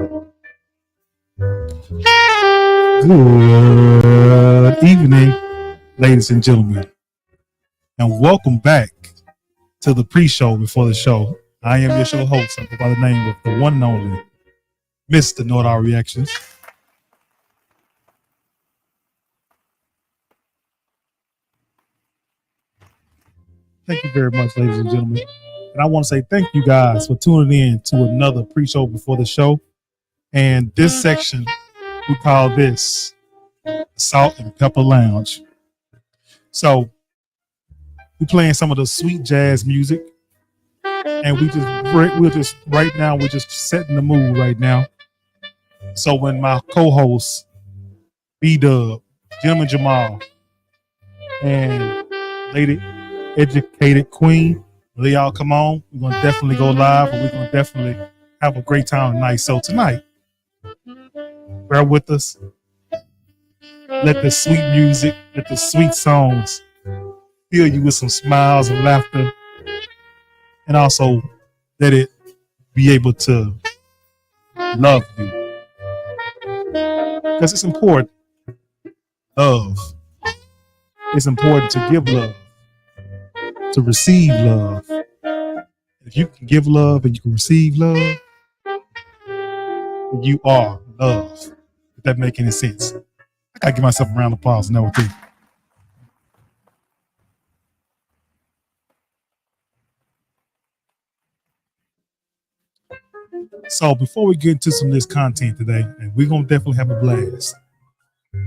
Good evening, ladies and gentlemen, and welcome back to the pre-show before the show. I am your show host, I go by the name of the one and only Mr. Know It All Reactions. Thank you very much, ladies and gentlemen. And I want to say thank you guys for tuning in to another pre-show before the show. And this section, we call this Salt and Pepper Lounge. So we're playing some of the sweet jazz music, and we're just setting the mood right now. So when my co-hosts B-Dub, Gentleman Jamal, and Lady Educated Queen, they all come on, we're gonna definitely go live, and we're gonna definitely have a great time tonight. So tonight, bear with us. Let the sweet music, let the sweet songs fill you with some smiles and laughter, and also let it be able to love you, because it's important. Love. It's important to give love, to receive love. If you can give love and you can receive love, you are love. If that make any sense. I gotta give myself a round of applause and that too. So before we get into some of this content today, and we're gonna definitely have a blast, I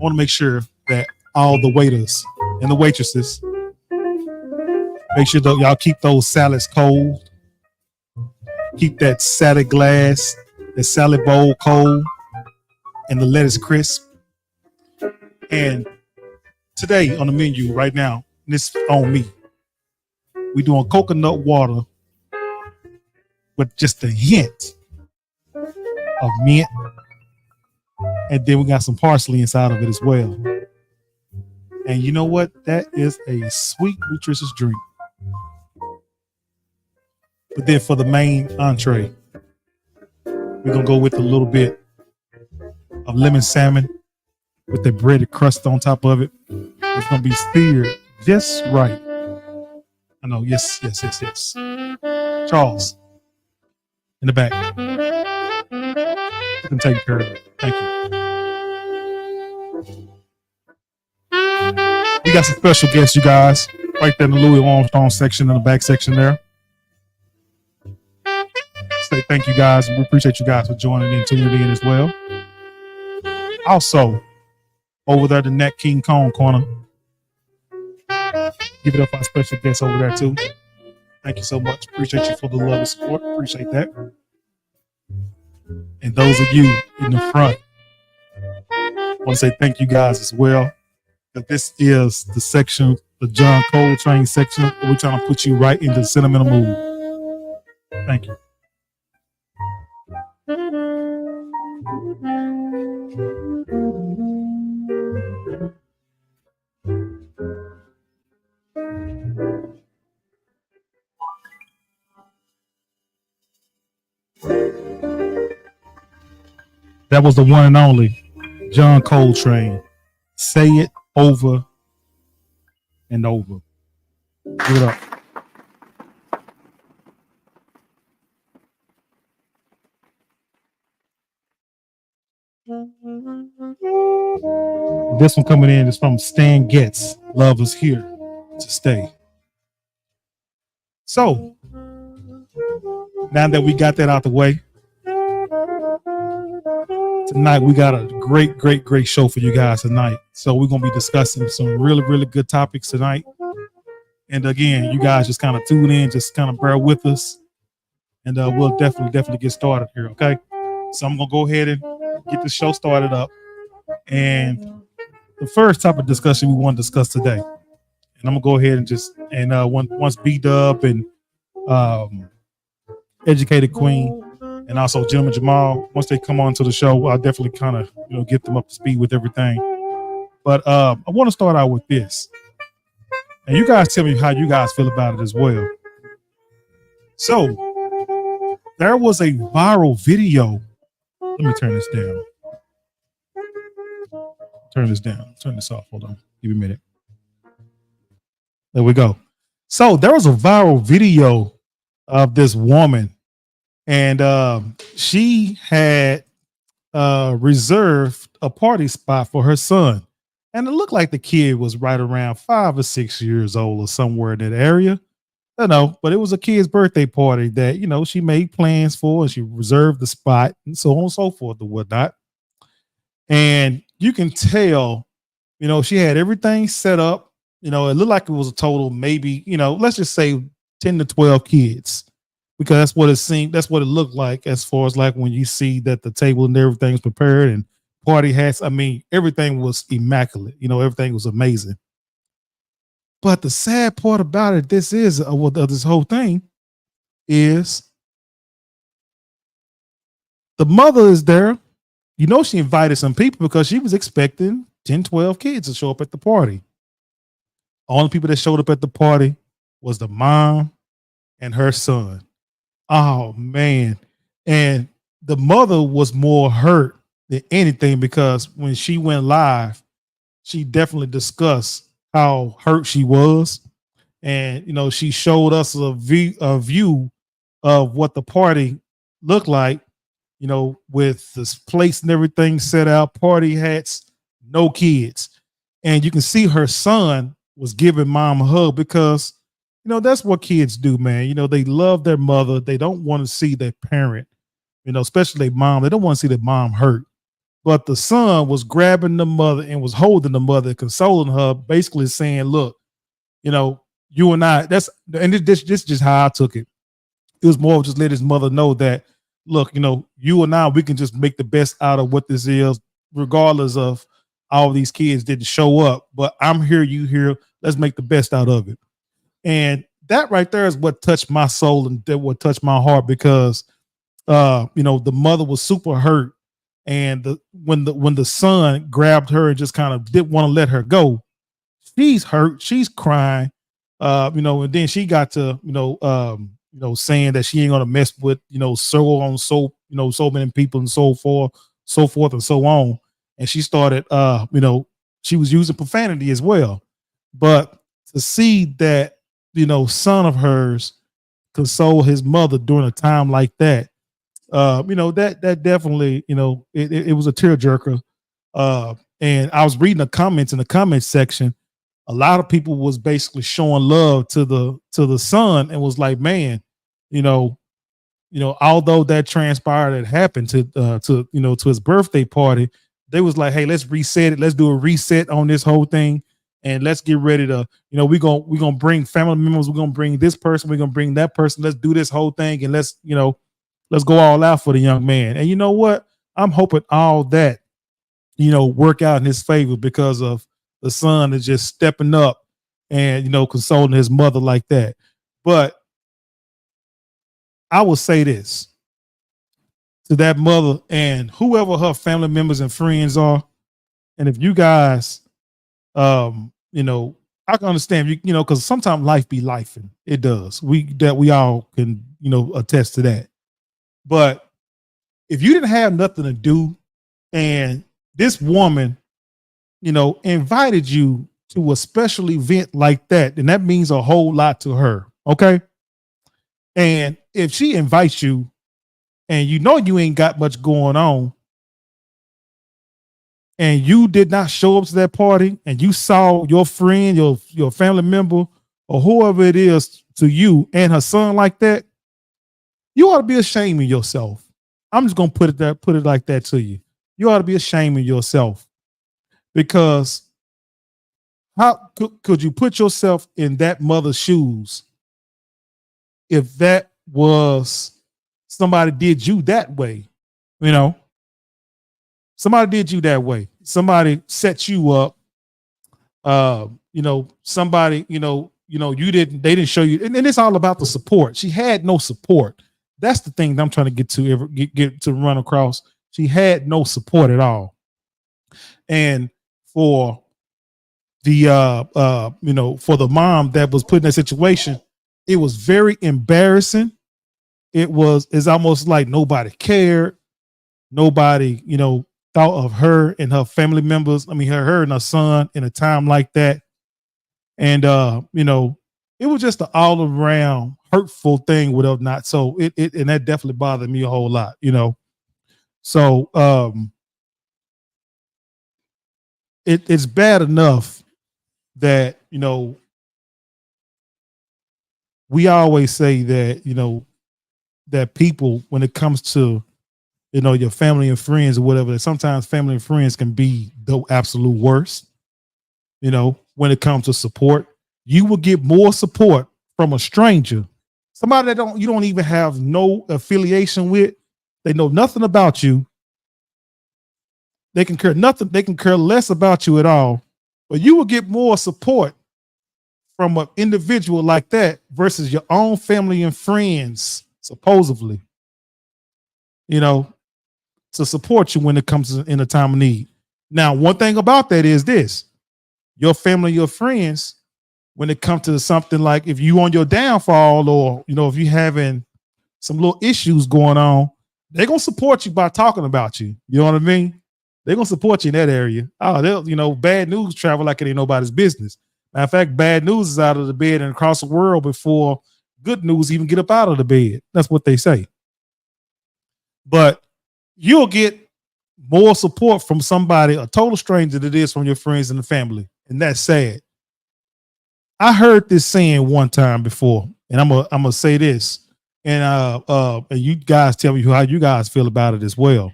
want to make sure that all the waiters and the waitresses, make sure that y'all keep those salads cold. Keep that salad glass, the salad bowl cold, and the lettuce crisp. And today on the menu right now, this on me, we doing coconut water with just a hint of mint, and then we got some parsley inside of it as well. And you know what? That is a sweet, nutritious drink. But then for the main entree, we're gonna go with a little bit of lemon salmon with the breaded crust on top of it. It's gonna be seared just right. I know, yes. Charles, in the back. You can take care of it. Thank you. We got some special guests, you guys, right there in the Louis Armstrong section, in the back section there. Say thank you guys, and we appreciate you guys for joining in, tuning in as well. Also, over there, the Nat King Kong corner. Give it up for our special guests over there too. Thank you so much. Appreciate you for the love and support. Appreciate that. And those of you in the front, I want to say thank you guys as well. That this is the section, the John Coltrane section. We're trying to put you right into the sentimental mood. Thank you. That was the one and only John Coltrane. Say it over and over. Give it up. This one coming in is from Stan Getz. Love is here to stay. So, now that we got that out the way, tonight we got a great show for you guys tonight. So we're going to be discussing some really good topics tonight. And again, you guys just kind of tune in, just kind of bear with us. And we'll definitely get started here, okay? So I'm going to go ahead and get the show started up. And the first type of discussion we want to discuss today, and I'm going to go ahead and just, and once B-Dub and Educated Queen and also Gentleman Jamal, once they come on to the show, I'll definitely kind of, get them up to speed with everything. But I want to start out with this. And you guys tell me how you guys feel about it as well. So there was a viral video Let me turn this down. Turn this down. Turn this off. Hold on. Give me a minute. There we go. So there was a viral video of this woman, and she had reserved a party spot for her son. And it looked like the kid was right around 5 or 6 years old or somewhere in that area. I don't know, but it was a kid's birthday party that, she made plans for and she reserved the spot and so on and so forth and whatnot. And you can tell, she had everything set up. It looked like it was a total, maybe, let's just say 10 to 12 kids, because that's what it seemed, that's what it looked like, as far as like when you see that the table and everything's prepared and party hats. I mean, everything was immaculate, everything was amazing. But the sad part about it, this whole thing is the mother is there. She invited some people because she was expecting 10, 12 kids to show up at the party. Only people that showed up at the party was the mom and her son. Oh, man. And the mother was more hurt than anything, because when she went live, she definitely discussed how hurt she was. And, she showed us a view of what the party looked like, with this place and everything set out, party hats, no kids. And you can see her son was giving mom a hug because, that's what kids do, man. They love their mother. They don't want to see their parent, especially their mom. They don't want to see their mom hurt. But the son was grabbing the mother and was holding the mother, consoling her, basically saying, look, you and I, this is just how I took it. It was more of just let his mother know that, look, you and I, we can just make the best out of what this is, regardless of all these kids didn't show up. But I'm here, you here. Let's make the best out of it. And that right there is what touched my soul and that what touched my heart, because the mother was super hurt. And when the son grabbed her and just kind of didn't want to let her go, she's hurt, she's crying, and then she got to, saying that she ain't gonna mess with, so many people and so forth and so on. And she started, she was using profanity as well. But to see that, son of hers console his mother during a time like that, that definitely, it was a tearjerker. And I was reading the comments in the comment section. A lot of people was basically showing love to the son and was like, man, although that transpired, it happened to his birthday party, they was like, hey, let's reset it. Let's do a reset on this whole thing. And let's get ready to, we're going to bring family members. We're going to bring this person. We're going to bring that person. Let's do this whole thing. And let's go all out for the young man. And you know what? I'm hoping all that, work out in his favor, because of the son is just stepping up and, consoling his mother like that. But I will say this to that mother and whoever her family members and friends are. And if you guys, I can understand because sometimes life be life, and it does. We all can, attest to that. But if you didn't have nothing to do and this woman, invited you to a special event like that, then that means a whole lot to her. Okay. And if she invites you and you ain't got much going on, and you did not show up to that party, and you saw your friend, your family member, or whoever it is to you and her son like that, you ought to be ashamed of yourself. I'm just gonna put it like that to you. You ought to be ashamed of yourself, because how could you put yourself in that mother's shoes if that was somebody did you that way? Somebody did you that way. Somebody set you up. Somebody, they didn't show you. And it's all about the support. She had no support. That's the thing that I'm trying to get to run across. She had no support at all. And for the, for the mom that was put in that situation, it was very embarrassing. It's almost like nobody cared. nobody, thought of her and her family members. I mean, her and her son in a time like that. And it was just an all around hurtful thing, whatever not. So it and that definitely bothered me a whole lot. So it's bad enough that we always say that that people, when it comes to your family and friends or whatever, that sometimes family and friends can be the absolute worst. When it comes to support, you will get more support from a stranger, somebody that you don't even have no affiliation with. They know nothing about you. They can care nothing. They can care less about you at all. But you will get more support from an individual like that versus your own family and friends, supposedly, to support you when it comes in a time of need. Now, one thing about that is this: your family, your friends, when it comes to something like if you on your downfall, or if you having some little issues going on, they're gonna support you by talking about you. You know what I mean? They're gonna support you in that area. Oh, they'll bad news travel like it ain't nobody's business. Matter of fact, bad news is out of the bed and across the world before good news even get up out of the bed. That's what they say. But you'll get more support from somebody, a total stranger, than it is from your friends and the family. And that's sad. I heard this saying one time before, and I'm gonna say this, and you guys tell me how you guys feel about it as well.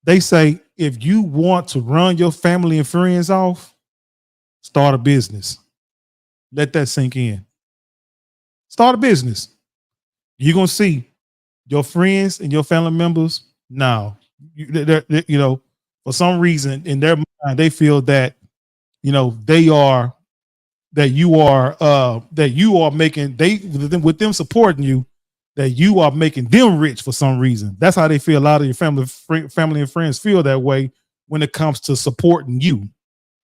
They say if you want to run your family and friends off, start a business. Let that sink in. Start a business. You're gonna see your friends and your family members. Now, for some reason in their mind, they feel that they are that you are making with them supporting you, that you are making them rich for some reason. That's how they feel. A lot of your family and friends feel that way when it comes to supporting you,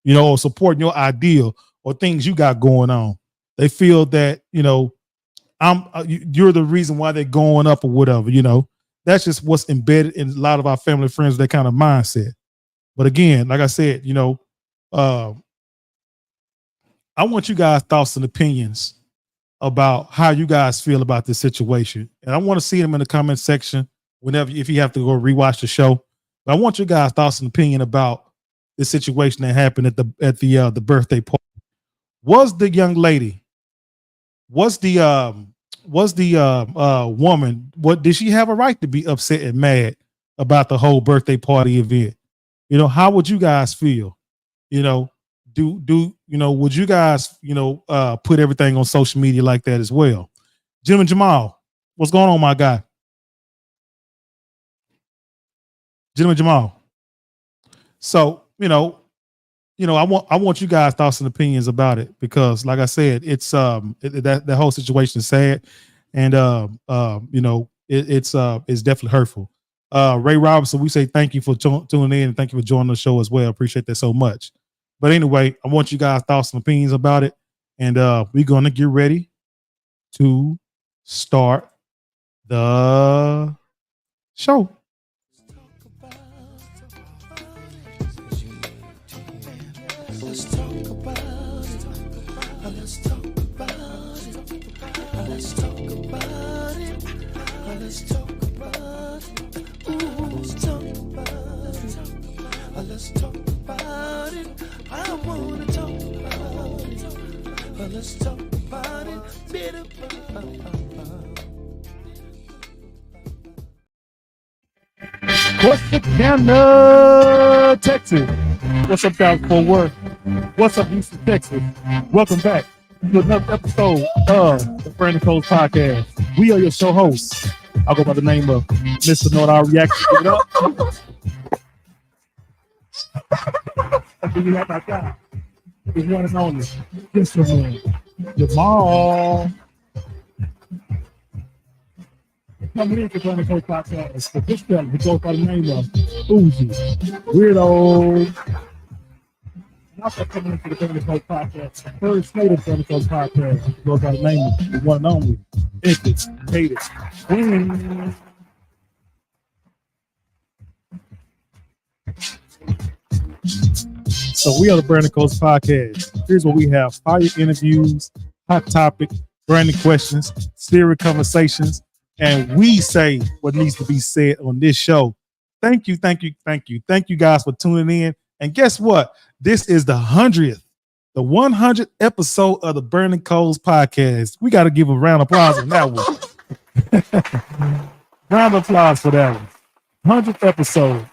or supporting your ideal or things you got going on. They feel that you're the reason why they're going up or whatever. That's just what's embedded in a lot of our family and friends, that kind of mindset. But again, like I said, I want you guys' thoughts and opinions about how you guys feel about this situation. And I want to see them in the comment section if you have to go rewatch the show. But I want you guys' thoughts and opinion about this situation that happened at the birthday party. Was the young lady, was the woman, what did she have a right to be upset and mad about the whole birthday party event? How would you guys feel? Would you guys put everything on social media like that as well? Gentleman Jamal, what's going on, my guy? Gentleman Jamal. So I want you guys' thoughts and opinions about it, because like I said, it's that whole situation is sad, and it's definitely hurtful. Ray Robinson, we say thank you for tuning in, and thank you for joining the show as well. Appreciate that so much. But anyway, I want you guys' thoughts and opinions about it, and we're gonna get ready to start the show. Let's talk about it. Let's talk about it. Let's talk about it. Let's talk about it. Ooh, let's talk about it. Let's talk about it. I wanna talk about it. Let's talk about it. Corsicana, Texas. What's up, Dallas Fort Worth? What's up, Houston, Texas? Welcome back to another episode of the Brandon Coles Podcast. We are your show hosts. I'll go by the name of Mr. North. Our reaction. Give it up. I think you have my guy. He's one and only. This man, Jamal. Coming in to Brandon Coles Podcast. For this film, he goes by the name of Uzi. Weirdo. And also coming into the Brandon Coles Podcast, the first native Brandon Coles Podcast, he goes by the name of the one and only David. So we are the Brandon Coast Podcast. Here's what we have: fire interviews, hot topic, branding questions, serious conversations, and we say what needs to be said on this show. Thank you, thank you, thank you. Thank you guys for tuning in. And guess what? This is the 100th episode of the Brandon Coast Podcast. We got to give a round of applause on that one. Round of applause for that one. 100th episode.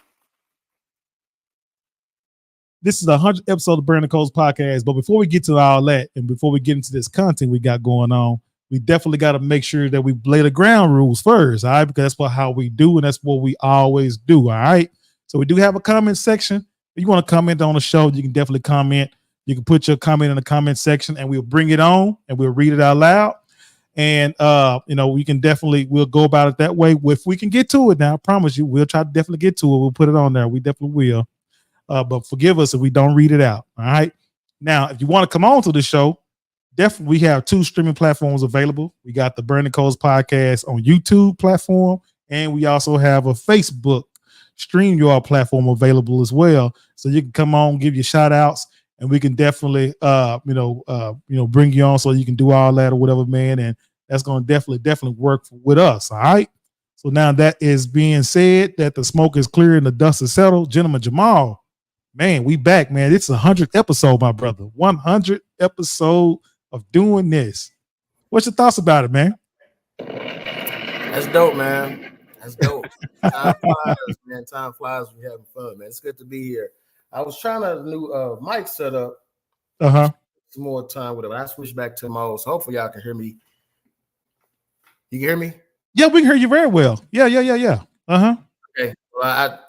This is the 100th episode of Brandon Cole's podcast. But before we get to all that, and before we get into this content we got going on, we definitely got to make sure that we lay the ground rules first, all right? Because that's how we do, and that's what we always do, all right? So we do have a comment section. If you want to comment on the show, you can definitely comment. You can put your comment in the comment section, and we'll bring it on, and we'll read it out loud. And, we can we'll go about it that way. If we can get to it now, I promise you, we'll try to definitely get to it. We'll put it on there. We definitely will. But forgive us if we don't read it out. All right. Now, if you want to come on to the show, definitely we have 2 streaming platforms available. We got the Brandon Coles podcast on YouTube platform, and we also have a Facebook StreamYard platform available as well. So you can come on, give your shout outs, and we can definitely bring you on so you can do all that or whatever, man. And that's going to definitely work with us. All right. So now that is being said, that the smoke is clear and the dust is settled, gentleman Jamal. Man, we back, man. It's the 100th episode, my brother. 100th episode of doing this. What's your thoughts about it, man? That's dope, man. That's dope. Time flies, man. Time flies. We're having fun, man. It's good to be here. I was trying to new mic set up. Some more time with it. I switched back to my old, so hopefully y'all can hear me. You can hear me? Yeah, we can hear you very well. Yeah. Okay. Well,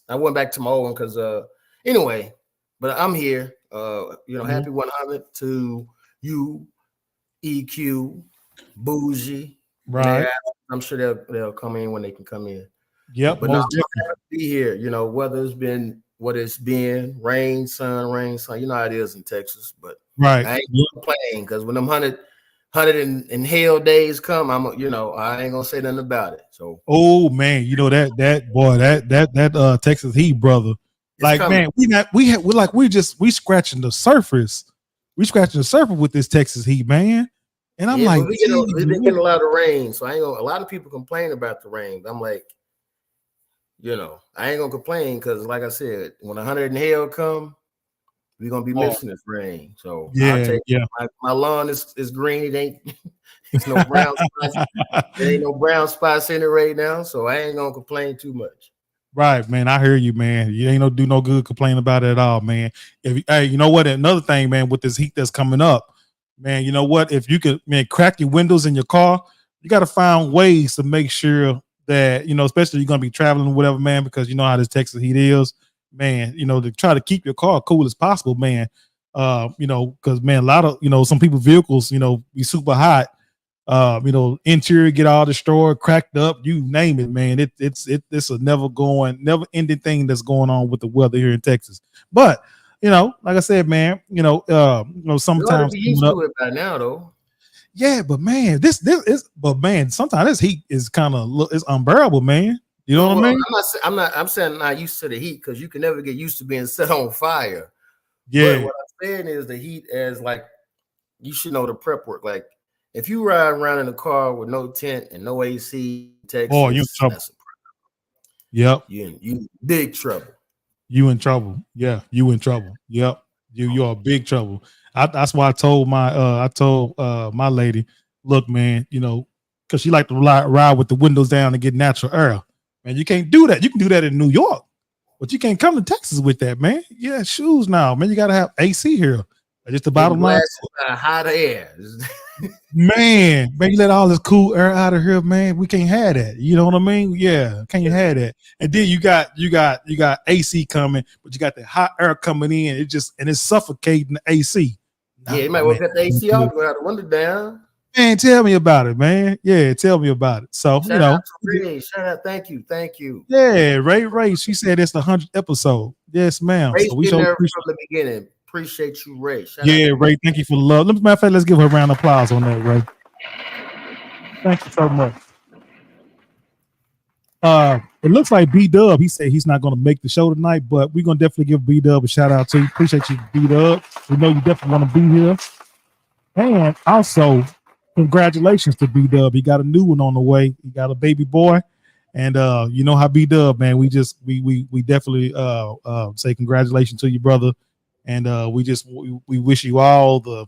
I went back to my old one because anyway, but I'm here. Happy 100 to you, EQ, Bougie. Right. I'm sure they'll come in when they can come in. Yep. But I'm happy to be here. Whether it's been what it's been, rain, sun. You know how it is in Texas. But right. I ain't complaining because when them 100 and hell days come, I ain't gonna say nothing about it. So man, that Texas heat, brother. Like, man, we scratching the surface. We scratching the surface with this Texas heat, man. And I'm like, we've been getting a lot of rain, so a lot of people complain about the rain. I'm like, I ain't gonna complain because, like I said, when 100 and hell come, we're gonna be missing this rain. So my lawn is green. It ain't it's no brown spots. There ain't no brown spots in it right now, so I ain't gonna complain too much. Right, man. I hear you, man. You ain't do no good complain about it at all, man. Hey, you know what? Another thing, man, with this heat that's coming up, man, you know what? If you could, man, crack your windows in your car, you got to find ways to make sure that, especially you're going to be traveling or whatever, man, because you know how this Texas heat is, man, to try to keep your car cool as possible, man. Because, man, a lot of, some people's vehicles, be super hot. Interior get all destroyed, cracked up, you name it, man. It's a never ending thing that's going on with the weather here in Texas. But like I said, man, sometimes you used to it by now, though. Yeah, but man, sometimes this heat is kind of it's unbearable, man. You know what I mean? I'm saying not used to the heat because you can never get used to being set on fire. Yeah. But what I'm saying is the heat as like you should know the prep work. Like if you ride around in a car with no tent and no AC, Texas, you in trouble. Yep. You big trouble. You in trouble. Yeah, you in trouble. Yep. You are big trouble. That's why I told my lady, look, man, because she like to ride with the windows down and get natural air. Man, you can't do that. You can do that in New York, but you can't come to Texas with that, man. Yeah, shoes now, man. You gotta have AC here. Just the bottom line. Hot air. Man, you let all this cool air out of here, man. We can't have that. You know what I mean? Yeah, can't you have that? And then you got AC coming, but you got the hot air coming in. It's suffocating the AC. You might well cut the AC off, go out the window down. Man, tell me about it, man. Yeah, tell me about it. So shout out to Ray. Shout out, thank you. Yeah, Ray. She said it's the 100th episode. Yes, ma'am. Ray's been there from the beginning. Appreciate you, Ray. Ray, thank you for the love. Matter of fact, let's give her a round of applause on that, Ray. Thank you so much. It looks like B Dub. He said he's not going to make the show tonight, but we're going to definitely give B Dub a shout out to you. Appreciate you, B Dub. We know you definitely want to be here. And also, congratulations to B Dub. He got a new one on the way. He got a baby boy. And you know how B Dub, man. We definitely say congratulations to you, brother. And we wish you all the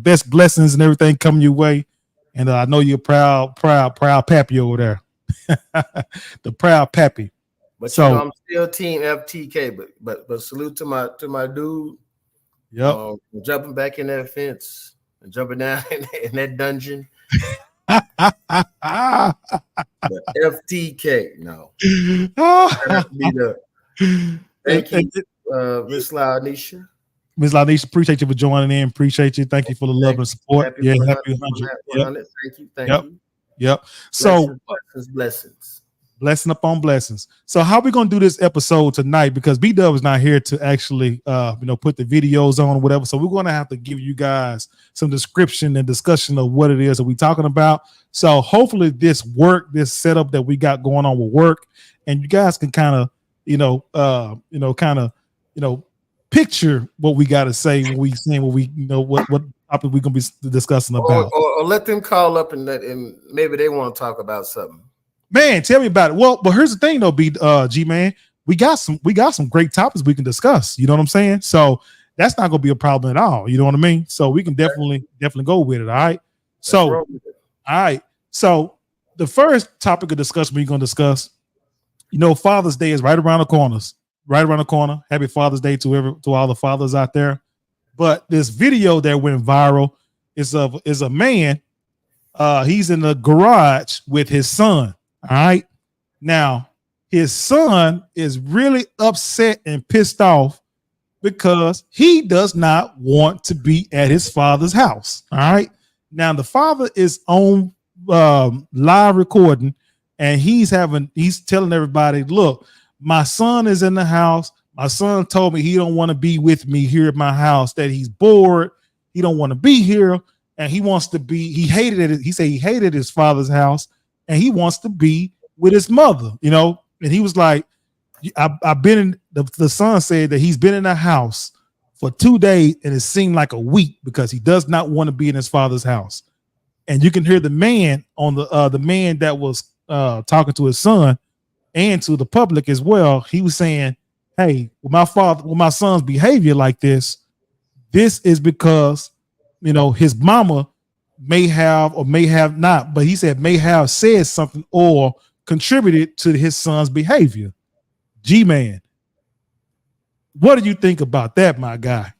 best blessings and everything coming your way. And I know you're proud pappy over there. The proud pappy. But so, you know, I'm still team FTK, but salute to my dude. Yep. Jumping back in that fence and jumping down in that dungeon. The FTK, no. Thank you, Miss Launisha. Miss Launisha, appreciate you for joining in. Appreciate you. Thank you for the love and support. Happy 100. Yep. Thank you. Yep. So blessings. Blessing upon blessings. So how we gonna do this episode tonight? Because B Dub is not here to actually put the videos on or whatever. So we're gonna have to give you guys some description and discussion of what it is that we're talking about. So hopefully this setup that we got going on will work, and you guys can kind of picture what we got to say when we saying what topic we're gonna be discussing about. Or let them call up and maybe they want to talk about something. Man, tell me about it. Well, but here's the thing though, G man, we got some great topics we can discuss. You know what I'm saying? So that's not gonna be a problem at all. You know what I mean? So we can definitely go with it. All right. So all right. So the first topic of discussion we're gonna discuss, Father's Day is right around the corner. Happy Father's Day to all the fathers out there. But this video that went viral is a man. He's in the garage with his son. All right. Now, his son is really upset and pissed off because he does not want to be at his father's house. All right. Now, the father is on live recording, and he's telling everybody, look, my son is in the house. My son told me he don't want to be with me here at my house, that he's bored. He don't want to be here. And he wants to be, he said he hated his father's house, and he wants to be with his mother, and he was like, I've been in, the son said that he's been in the house for 2 days, and it seemed like a week because he does not want to be in his father's house. And you can hear the man on the man that was talking to his son and to the public as well. He was saying, hey, with my son's behavior like this is because his mama may have or may have not, but he said may have said something or contributed to his son's behavior. G-Man, what do you think about that, my guy,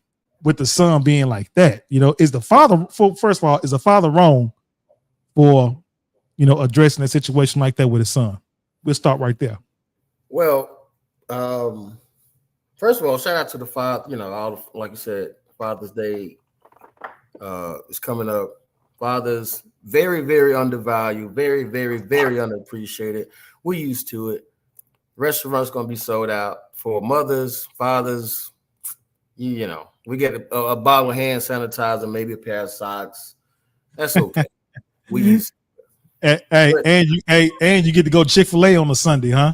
with the son being like that? Is the father, first of all, is the father wrong for, addressing a situation like that with his son? We'll start right there. Well, first of all, shout out to the father, like you said, Father's Day is coming up. Fathers, very, very undervalued, very, very, very underappreciated. We're used to it. Restaurants going to be sold out. For mothers, fathers, we get a bottle of hand sanitizer, maybe a pair of socks. That's okay. We used to it. And you get to go Chick-fil-A on a Sunday, huh?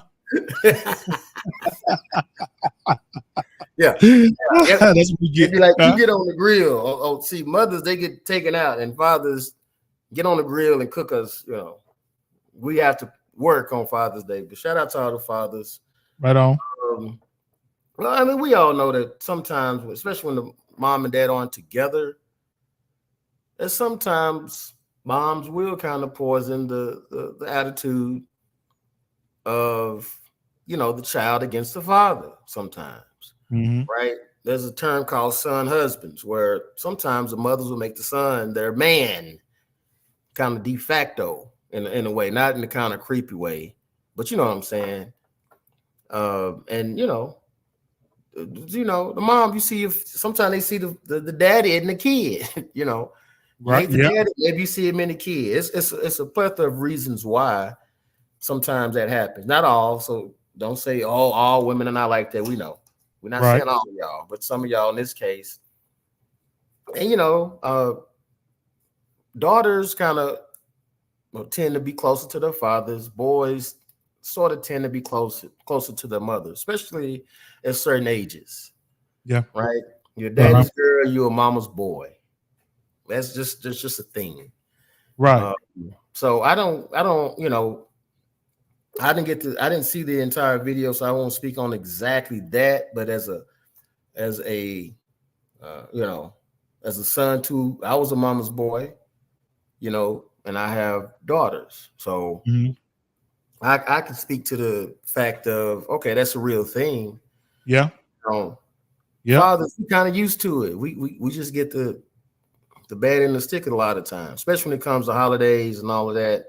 Yeah. That's what we get. Like you get on the grill. See, mothers, they get taken out, and fathers get on the grill and cook us. We have to work on Father's Day. But shout out to all the fathers. Right on. Well, I mean, we all know that sometimes, especially when the mom and dad aren't together, that sometimes moms will kind of poison the attitude of the child against the father sometimes. Mm-hmm. Right? There's a term called son husbands, where sometimes the mothers will make the son their man, kind of de facto in a way, not in the kind of creepy way, but you know what I'm saying. And the mom, you see, if sometimes they see the daddy and the kid, right? The daddy, maybe you see him in the kid. It's a plethora of reasons why sometimes that happens. Not all, so don't say, all women are not like that. We know. We're not saying all of y'all, but some of y'all in this case. And daughters kind of tend to be closer to their fathers. Boys sort of tend to be closer to their mother, especially at certain ages. Yeah. Right. Your daddy's girl, you're a mama's boy. That's just a thing. Right. So I don't, I didn't see the entire video, so I won't speak on exactly that. But as a as a son too, I was a mama's boy, and I have daughters. So I can speak to the fact of, okay, that's a real thing. Yeah. Fathers, we kind of used to it. We just get the bad end of the stick a lot of times, especially when it comes to holidays and all of that.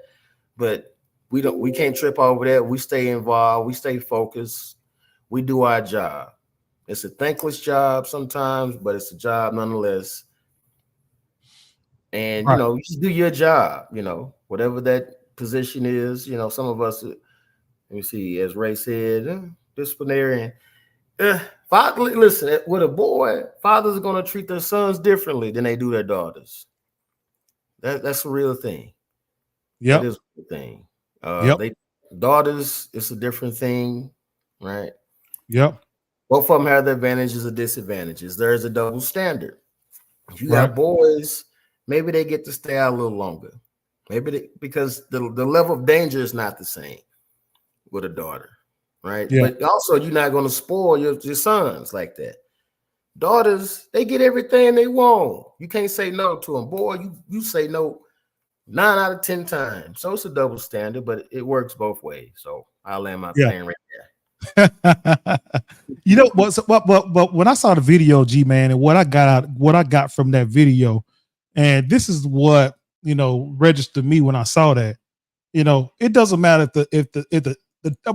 But we can't trip over that. We stay involved, we stay focused, we do our job. It's a thankless job sometimes, but it's a job nonetheless. And you just do your job, whatever that position is. Some of us, let me see, as Ray said, disciplinarian. Father, listen, with a boy, fathers are going to treat their sons differently than they do their daughters. That's a real thing. Yeah, it is a real thing. Daughters, it's a different thing, right? Yep. Both of them have their advantages and disadvantages. There is a double standard. If you got boys, maybe they get to stay out a little longer. Because the level of danger is not the same with a daughter. Right. Yeah. But also, you're not going to spoil your sons like that. Daughters, they get everything they want. You can't say no to them. Boy, you say no 9 out of 10 times. So it's a double standard, but it works both ways. So I'll land my plane right there. But when I saw the video, G-Man, and what I got from that video, and this is what registered me when I saw that. It doesn't matter if the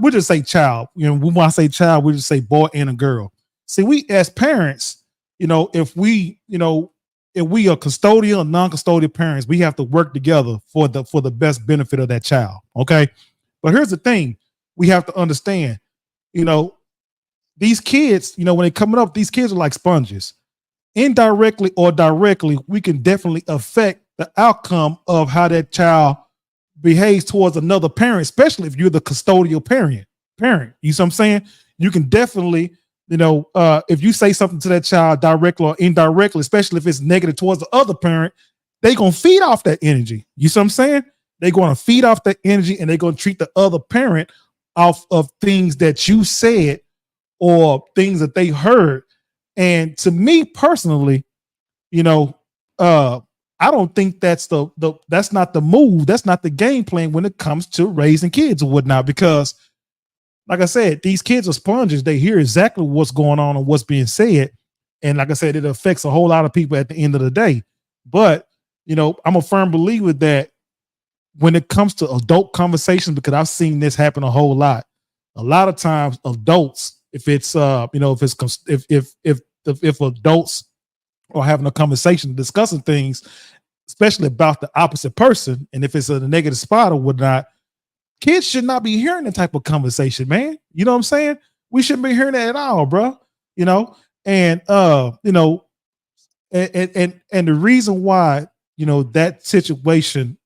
we just say child. When I say child, we just say boy and a girl. See, we as parents, if we are custodial or non-custodial parents, we have to work together for the best benefit of that child. Okay. But here's the thing. We have to understand, these kids, when they're coming up, these kids are like sponges. Indirectly or directly, we can definitely affect the outcome of how that child behaves towards another parent, especially if you're the custodial parent. You see what I'm saying? You can definitely, if you say something to that child directly or indirectly, especially if it's negative towards the other parent, they're going to feed off that energy. You see what I'm saying? They're going to feed off that energy and they're going to treat the other parent off of things that you said or things that they heard. And to me personally, I don't think that's that's not the move. That's not the game plan when it comes to raising kids or whatnot. Because, like I said, these kids are sponges. They hear exactly what's going on and what's being said. And like I said, it affects a whole lot of people at the end of the day. But, I'm a firm believer that when it comes to adult conversations, because I've seen this happen a whole lot. A lot of times adults, if adults are having a conversation, discussing things, especially about the opposite person, and if it's a negative spot or whatnot, kids should not be hearing that type of conversation, man. You know what I'm saying? We shouldn't be hearing that at all, bro. And and the reason why that situation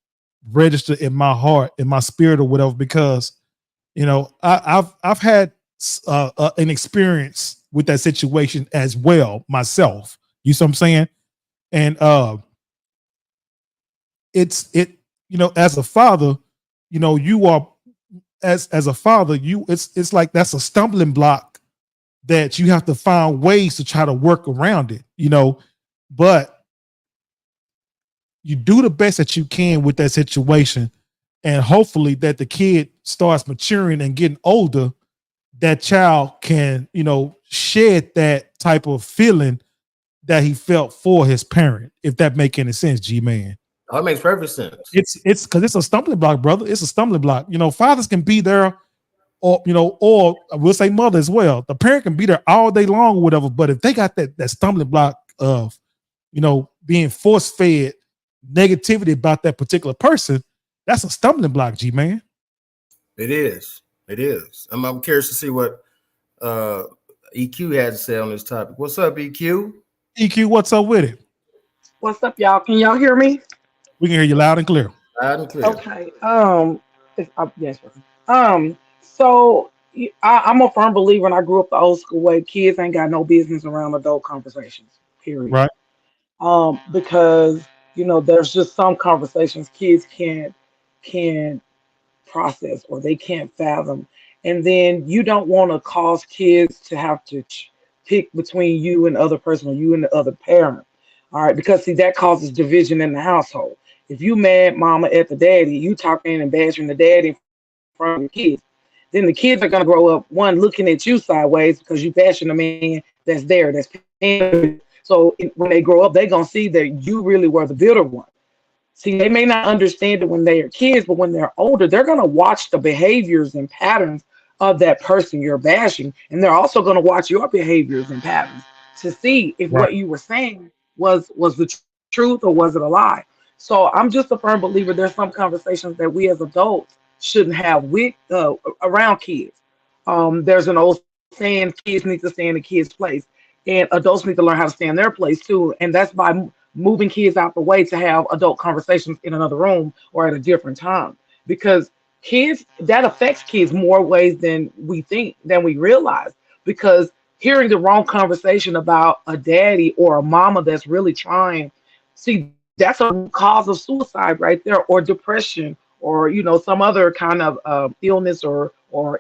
registered in my heart, in my spirit, or whatever, because I've had an experience with that situation as well myself. You see what I'm saying? And as a father, you are as a father, it's like that's a stumbling block that you have to find ways to try to work around it, but you do the best that you can with that situation, and hopefully that the kid starts maturing and getting older, that child can, shed that type of feeling that he felt for his parent, if that make any sense, G-Man. Oh, it makes perfect sense. It's because it's a stumbling block, brother. It's a stumbling block. Fathers can be there, or we'll say mother as well. The parent can be there all day long or whatever, but if they got that stumbling block of, being force-fed negativity about that particular person, that's a stumbling block, G-Man. It is. I'm curious to see what EQ has to say on this topic. What's up, EQ? EQ, what's up with it? What's up, y'all? Can y'all hear me? We can hear you loud and clear. Loud and clear. Okay. Yes. So I'm a firm believer, and I grew up the old school way. Kids ain't got no business around adult conversations. Period. Right. Because there's just some conversations kids can't process or they can't fathom. And then you don't want to cause kids to have to pick between you and the other person or you and the other parent. All right, because see that causes division in the household. If you mad mama at the daddy, you talking and bashing the daddy in front of your kids, then the kids are gonna grow up one looking at you sideways because you bashing the man that's there, that's paying the bill. So when they grow up, they're gonna see that you really were the bitter one. See, they may not understand it when they are kids, but when they're older, they're going to watch the behaviors and patterns of that person you're bashing. And they're also going to watch your behaviors and patterns to see if Right. what you were saying was the truth or was it a lie. So I'm just a firm believer there's some conversations that we as adults shouldn't have with around kids. There's an old saying, kids need to stay in the kids' place, and adults need to learn how to stay in their place too. And that's by moving kids out the way to have adult conversations in another room or at a different time. Because kids, that affects kids more ways than we think, than we realize. Because hearing the wrong conversation about a daddy or a mama that's really trying, see, that's a cause of suicide right there, or depression, or some other kind of illness or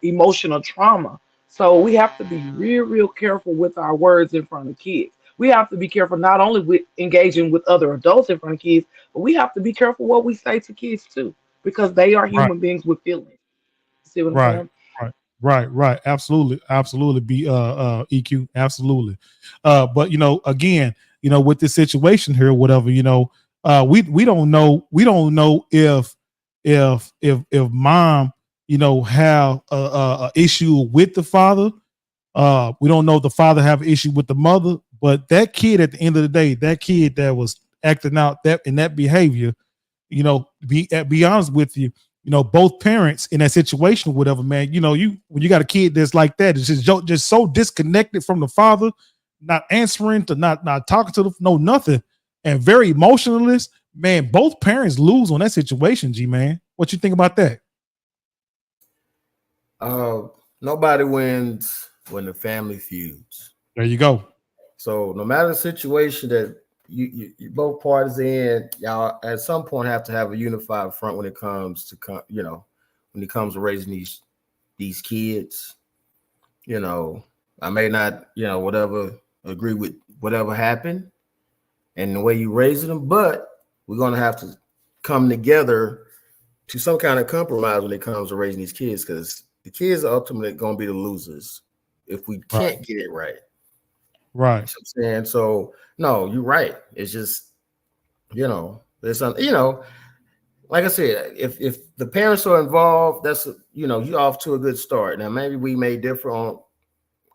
emotional trauma. So we have to be real careful with our words in front of kids. We have to be careful not only with engaging with other adults in front of kids, but we have to be careful what we say to kids too, because they are Right. human beings with feelings. See what I'm Right. saying? Right. Right. Absolutely. Absolutely. Be EQ. Absolutely. But again, with this situation here, whatever, we don't know if mom, have a issue with the father. We don't know if the father have an issue with the mother, but that kid at the end of the day, that kid that was acting out that in that behavior, be honest with you, both parents in that situation or whatever, man, you when you got a kid that's like that, it's just so disconnected from the father, not answering to not talking to the no nothing, and very emotionalist, man, both parents lose on that situation, G man. What you think about that? Uh, Nobody wins when the family feuds. There you go. So no matter the situation that you both parties in, y'all at some point have to have a unified front when it comes to when it comes to raising these kids. You know, I may not whatever agree with whatever happened and the way you raising them, but we're gonna have to come together to some kind of compromise when it comes to raising these kids, because the kids are ultimately going to be the losers if we Right. can't get it right. Right. You know what I'm saying? So no, you're right. It's just there's some like I said, if the parents are involved, that's you're off to a good start. Now maybe we may differ on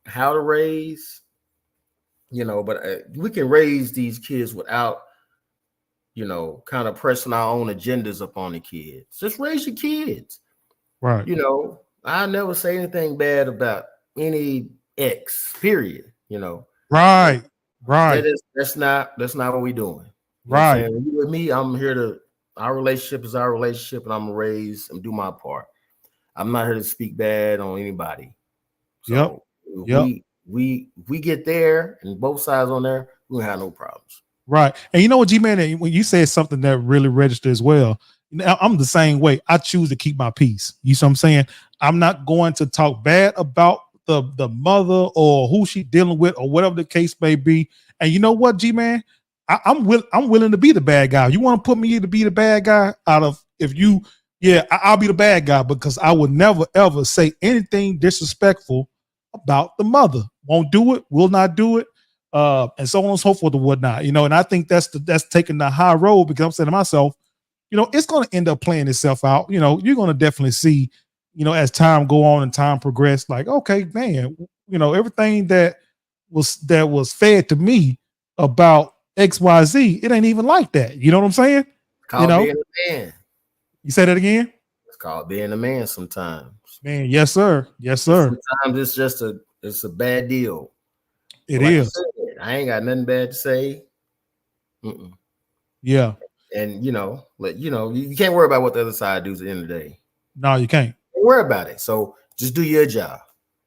how to raise, but we can raise these kids without kind of pressing our own agendas upon the kids. Just raise your kids. Right. I never say anything bad about any ex, period. Right. Right. That's not what we're doing. You know what I'm Right. saying? When you with me, I'm here to our relationship is our relationship, and I'm gonna raise and do my part. I'm not here to speak bad on anybody. Yep. So if Yep. we get there and both sides on there, we don't have no problems. Right. And you know what, G Man, when you said something that really registered as well, I'm the same way. I choose to keep my peace. You see what I'm saying? I'm not going to talk bad about the mother or who she dealing with or whatever the case may be. And you know what, G Man? I'm willing to be the bad guy. You want to put me to be the bad guy out of if you, yeah, I'll be the bad guy because I would never ever say anything disrespectful about the mother. Won't do it, will not do it, and so on and so forth and whatnot. And I think that's taking the high road because I'm saying to myself, it's going to end up playing itself out. You're going to definitely see, as time go on and time progress, like, okay, man, everything that was fed to me about XYZ, it ain't even like that. You know what I'm saying? It's You called know, being a man. you say that again, It's called being a man sometimes. man. Yes, sir. Yes, And sir. sometimes it's a bad deal. But It like you is. said, I ain't got nothing bad to say. Mm-mm. Yeah. And you can't worry about what the other side does at the end of the day. No, you can't. Don't worry about it. So just do your job.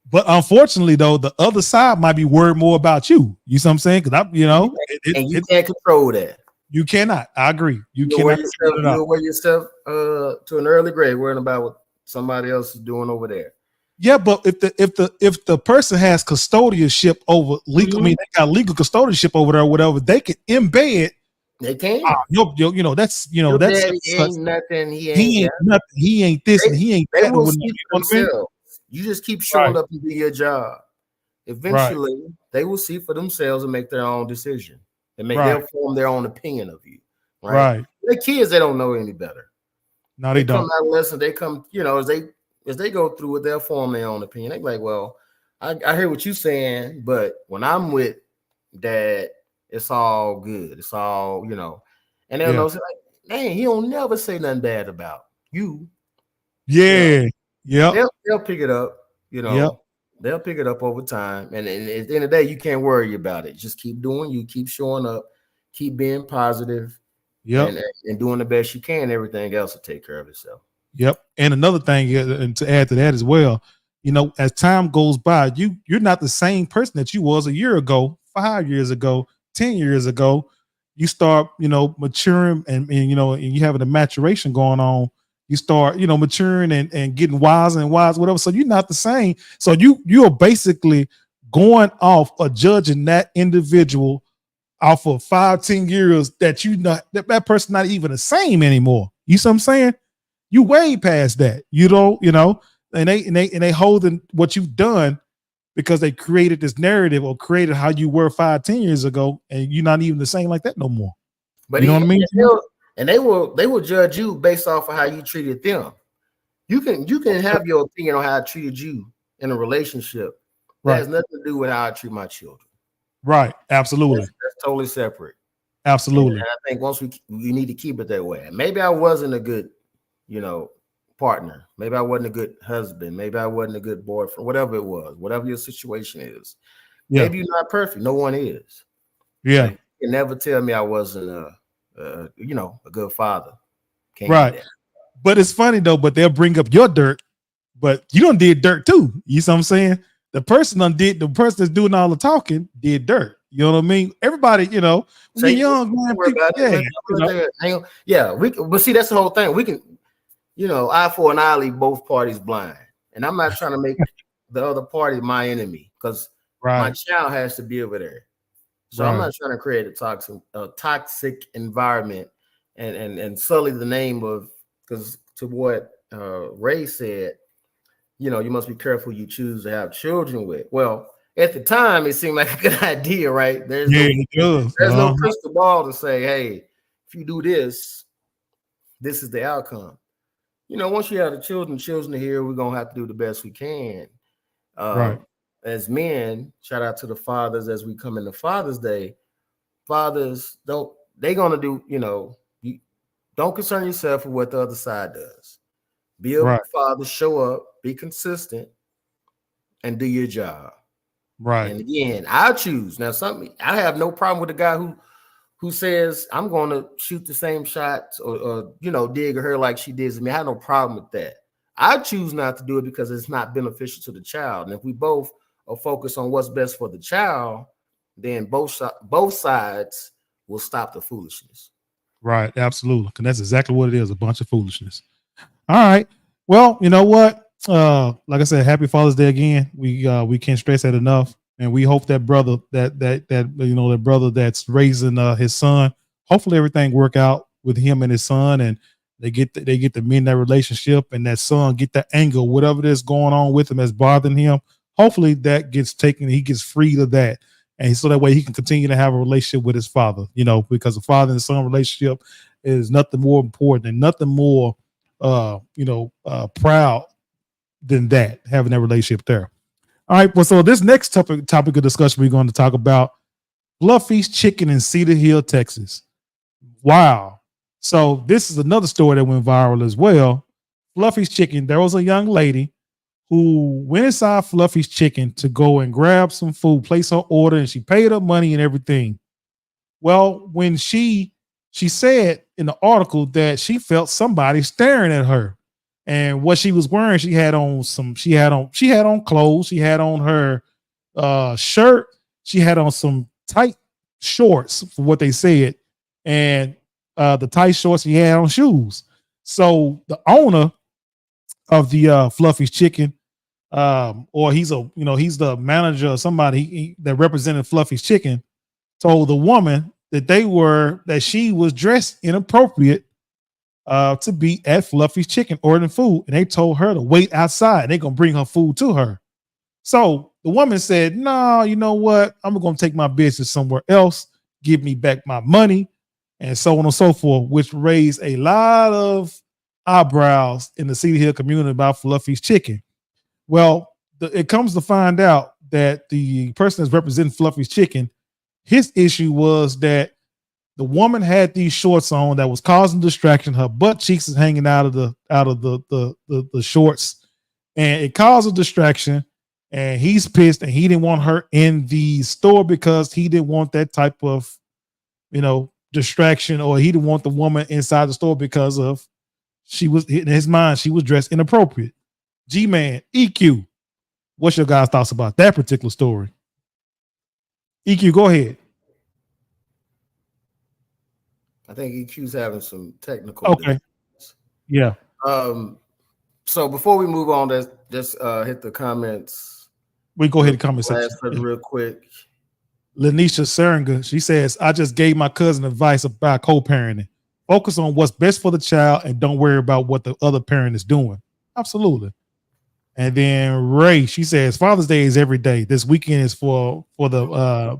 But unfortunately, though, the other side might be worried more about you. You see what I'm saying? Because you can't control that. You cannot. I agree. You'll wear yourself to an early grave worrying about what somebody else is doing over there. Yeah, but if the person has custodianship over legal, I mean, they got legal custodianship over there or whatever, they can embed. They can. That's Your that's daddy ain't nothing. He ain't nothing. He ain't this and he ain't that. They will see for themselves. You just keep showing up and do your job. Eventually, they will see for themselves and make their own decision. They'll form their own opinion of you. Right. The kids, they don't know any better. No, they don't. Come adolescent, they come, as they go through it, they'll form their own opinion. They're like, well, I hear what you're saying, but when I'm with Dad, it's all good. It's all, and they'll know, like, dang, he don't never say nothing bad about you. Yeah. Yeah. They'll pick it up, They'll pick it up over time. And at the end of the day, you can't worry about it. Just keep keep showing up, keep being positive, and doing the best you can. Everything else will take care of itself. Yep. And another thing, and to add to that as well, as time goes by, you're not the same person that you was a year ago, 5 years ago, 10 years ago. You start, maturing and you having a maturation going on. You start, maturing and getting wiser and wise, whatever. So you're not the same. So you're basically going off or judging that individual off of 5-10 years that person not even the same anymore. You see what I'm saying? You way past that. And they holding what you've done because they created this narrative or created how you were 5-10 years ago, and you're not even the same like that no more. But you know what I mean? And they will judge you based off of how you treated them. You can have your opinion on how I treated you in a relationship. That has nothing to do with how I treat my children. Right. Absolutely. That's totally separate. Absolutely. And I think once we need to keep it that way. Maybe I wasn't a good, partner. Maybe I wasn't a good husband. Maybe I wasn't a good boyfriend. Whatever it was, whatever your situation is. Yeah. Maybe you're not perfect. No one is. Yeah. You can never tell me I wasn't a good father. Right. But it's funny though, but they'll bring up your dirt, but you done did dirt too. You see what I'm saying? The person that's doing all the talking did dirt. You know what I mean? Everybody, when you're young, man, but see, that's the whole thing. We can, eye for an eye, leave both parties blind. And I'm not trying to make the other party my enemy because my child has to be over there. So I'm not trying to create a toxic environment and sully the name of, because to what Ray said, you must be careful you choose to have children with. Well, at the time, it seemed like a good idea, right? There's no crystal ball to say, hey, if you do this, this is the outcome. Once you have the children are here, we're going to have to do the best we can. As men, shout out to the fathers as we come into Father's Day. Fathers, don't concern yourself with what the other side does. Be a father, show up, be consistent, and do your job. Right. And again, I choose. Now, I have no problem with the guy who says I'm going to shoot the same shots or dig her like she did to me. I have no problem with that. I choose not to do it because it's not beneficial to the child. And if we both are focused on what's best for the child, then both sides will stop the foolishness. Right. Absolutely. Because that's exactly what it is, a bunch of foolishness. All right. Well, you know what? Like I said, happy Father's Day again. We can't stress that enough. And we hope that brother that brother that's raising his son, hopefully everything work out with him and his son, and they get to mend that relationship, and that son get that anger, whatever it is going on with him that's bothering him. Hopefully that gets taken, he gets freed of that. And so that way he can continue to have a relationship with his father, because the father and son relationship is nothing more important and nothing more, proud than that, having that relationship there. All right. Well, so this next topic of discussion, we're going to talk about Fluffy's Chicken in Cedar Hill, Texas. Wow. So this is another story that went viral as well. Fluffy's Chicken. There was a young lady who went inside Fluffy's Chicken to go and grab some food, place her order, and she paid her money and everything. Well, when she said in the article that she felt somebody staring at her. And what she was wearing, she had on clothes, she had on her shirt, she had on some tight shorts for what they said, and the tight shorts, she had on shoes. So the owner of the Fluffy's Chicken, or he's the manager or somebody that represented Fluffy's Chicken, told the woman that she was dressed inappropriate to be at Fluffy's Chicken ordering food, and they told her to wait outside. They're gonna bring her food to her. So the woman said, "No, you know what? I'm gonna take my business somewhere else. Give me back my money," and so on and so forth, which raised a lot of eyebrows in the Cedar Hill community about Fluffy's Chicken. Well, it comes to find out that the person that's representing Fluffy's Chicken, his issue was that the woman had these shorts on that was causing distraction. Her butt cheeks is hanging out of the shorts, and it caused a distraction. And he's pissed, and he didn't want her in the store because he didn't want that type of, distraction, or he didn't want the woman inside the store because of in his mind she was dressed inappropriate. G-Man, EQ, what's your guys' thoughts about that particular story? EQ, go ahead. I think EQ's having some technical. Okay. Yeah. So before we move on, just hit the comments. We go ahead and comment section real quick. Lanisha Seringa, she says, "I just gave my cousin advice about co-parenting. Focus on what's best for the child and don't worry about what the other parent is doing." Absolutely. And then Ray, she says, "Father's Day is every day. This weekend is for the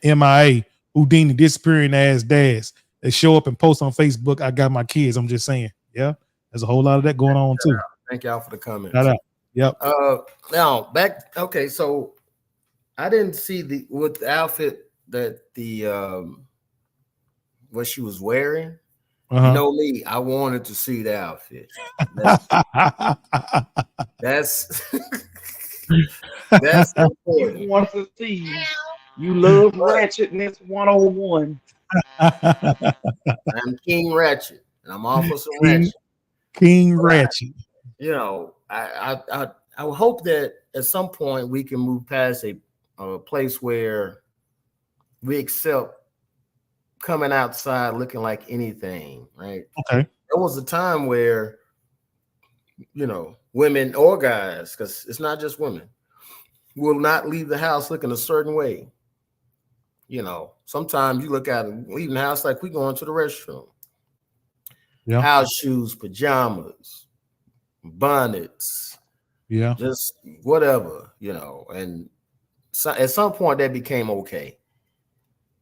MIA Houdini disappearing ass dads. They show up and post on Facebook, 'I got my kids.' I'm just saying." Yeah, there's a whole lot of that going on too. Thank y'all for the comments. Shout out. Yep. Now back. Okay, so I didn't see the outfit that what she was wearing. You know me, I wanted to see the outfit. That's important. You want to see. You love ratchetness 101. I'm King Ratchet, and I'm off of some ratchet. King Ratchet. I would hope that at some point we can move past a place where we accept coming outside looking like anything, right? Okay. There was a time where, women or guys, because it's not just women, will not leave the house looking a certain way. Sometimes you look at it, leaving the house like we going to the restroom. Yeah. House shoes, pajamas, bonnets, just whatever, and so at some point that became okay.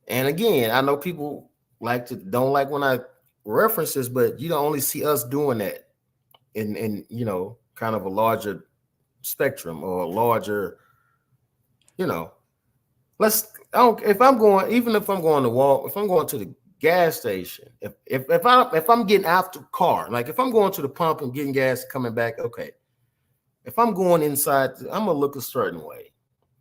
And again, I know people don't like when I reference this, but you don't only see us doing that in kind of a larger spectrum or a larger, if I'm going to the gas station, if I'm getting out the car, like if I'm going to the pump and getting gas coming back, okay. If I'm going inside, I'm gonna look a certain way,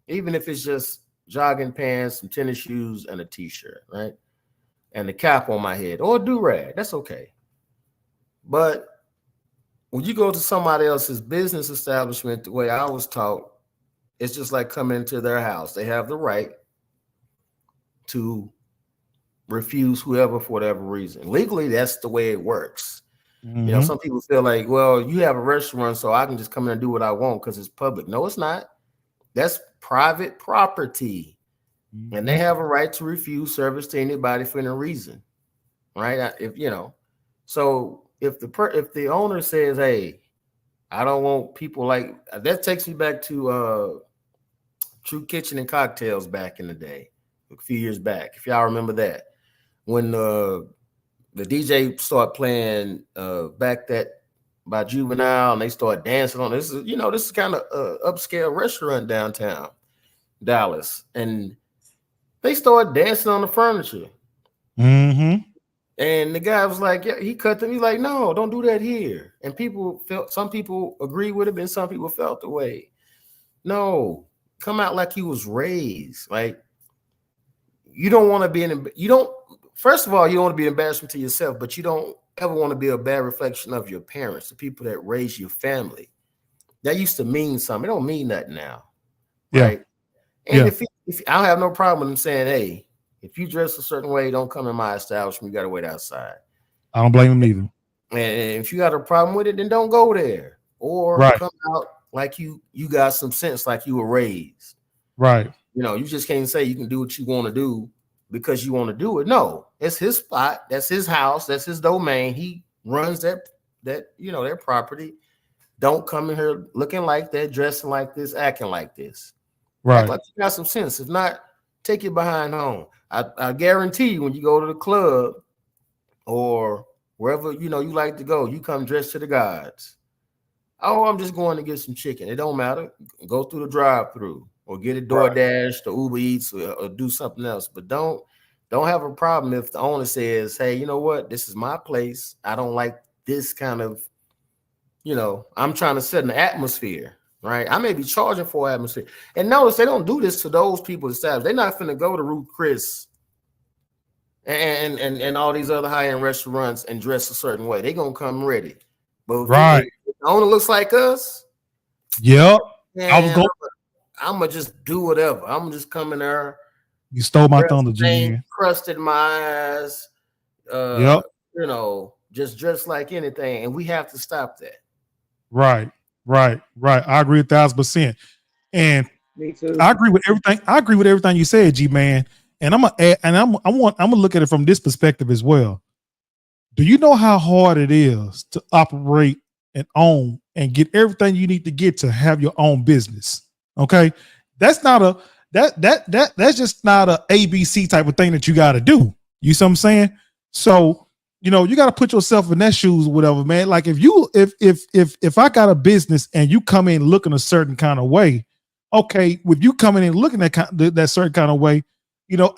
even if it's just jogging pants, some tennis shoes, and a t-shirt, right? And the cap on my head or a do-rag, that's okay. But when you go to somebody else's business establishment, the way I was taught, it's just like coming into their house. They have the right to refuse whoever for whatever reason. Legally, that's the way it works. Mm-hmm. Some people feel like, well, you have a restaurant, so I can just come in and do what I want because it's public. No, it's not. That's private property. Mm-hmm. And they have a right to refuse service to anybody for any reason, right? So if the owner says, "Hey, I don't want people like," that takes me back to True Kitchen and Cocktails back in the day, a few years back, if y'all remember that, when the DJ started playing Back That by Juvenile, and they started dancing on this. This is kind of upscale restaurant downtown Dallas, and they started dancing on the furniture. Mm-hmm. And the guy was like, yeah, he cut them. He's like, no, don't do that here. And some people agree with him, and some people felt the way. No, come out like he was raised. Like, you don't want to be first of all, you don't want to be an embarrassment to yourself, but you don't ever want to be a bad reflection of your parents, the people that raised your family. That used to mean something. It don't mean nothing now, right? And if I don't have no problem with them saying, hey, if you dress a certain way, don't come in my establishment. You got to wait outside. I don't blame them either. And if you got a problem with it, then don't go there. Or come out like you got some sense, like you were raised. Right. You know, you just can't say you can do what you want to do because you want to do it. No, it's his spot. That's his house. That's his domain. He runs that their property. Don't come in here looking like that, dressing like this, acting like this. Right. Act like you got some sense. If not, take it behind home. I guarantee you, when you go to the club or wherever you like to go, you come dressed to the gods. Oh, I'm just going to get some chicken. It don't matter. Go through the drive-through or get a DoorDash or Uber Eats or do something else. But don't have a problem if the owner says, hey, you know what? This is my place. I don't like this kind of, I'm trying to set an atmosphere, right? I may be charging for atmosphere. And notice they don't do this to those people established. They're not finna go to Ruth Chris and all these other high-end restaurants and dress a certain way. They're going to come ready. But if the owner looks like us, I'm gonna just do whatever. I'm gonna just come in there. You stole my thunder, G. Crusted my eyes. Just dressed like anything, and we have to stop that. Right. I agree 1,000%. And me too. I agree with everything you said, G man. And I'm gonna look at it from this perspective as well. Do you know how hard it is to operate and own and get everything you need to get to have your own business? Okay, that's not that's just not a ABC type of thing that you got to do. You see what I'm saying? So you got to put yourself in that shoes or whatever, man. Like if I got a business and you come in looking a certain kind of way, okay, with you coming in looking that certain kind of way,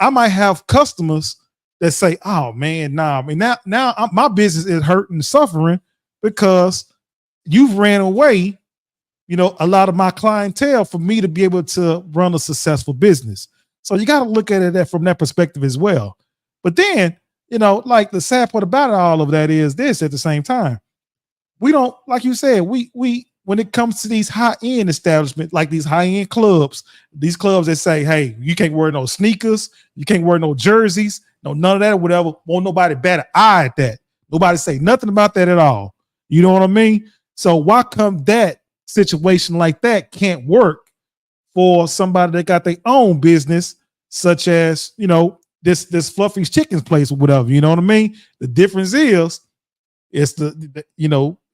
I might have customers that say, oh man, nah, I mean now my business is hurting and suffering because you've ran away, a lot of my clientele for me to be able to run a successful business. So you got to look at it from that perspective as well. But then, like the sad part about all of that is this at the same time, we don't, like you said, we when it comes to these high-end establishments, like these high-end clubs, these clubs that say, hey, you can't wear no sneakers, you can't wear no jerseys, no, none of that or whatever. Won't nobody bat an eye at that. Nobody say nothing about that at all. You know what I mean? So why come that situation like that can't work for somebody that got their own business, such as, this Fluffy's Chickens place or whatever, you know what I mean? The difference is it's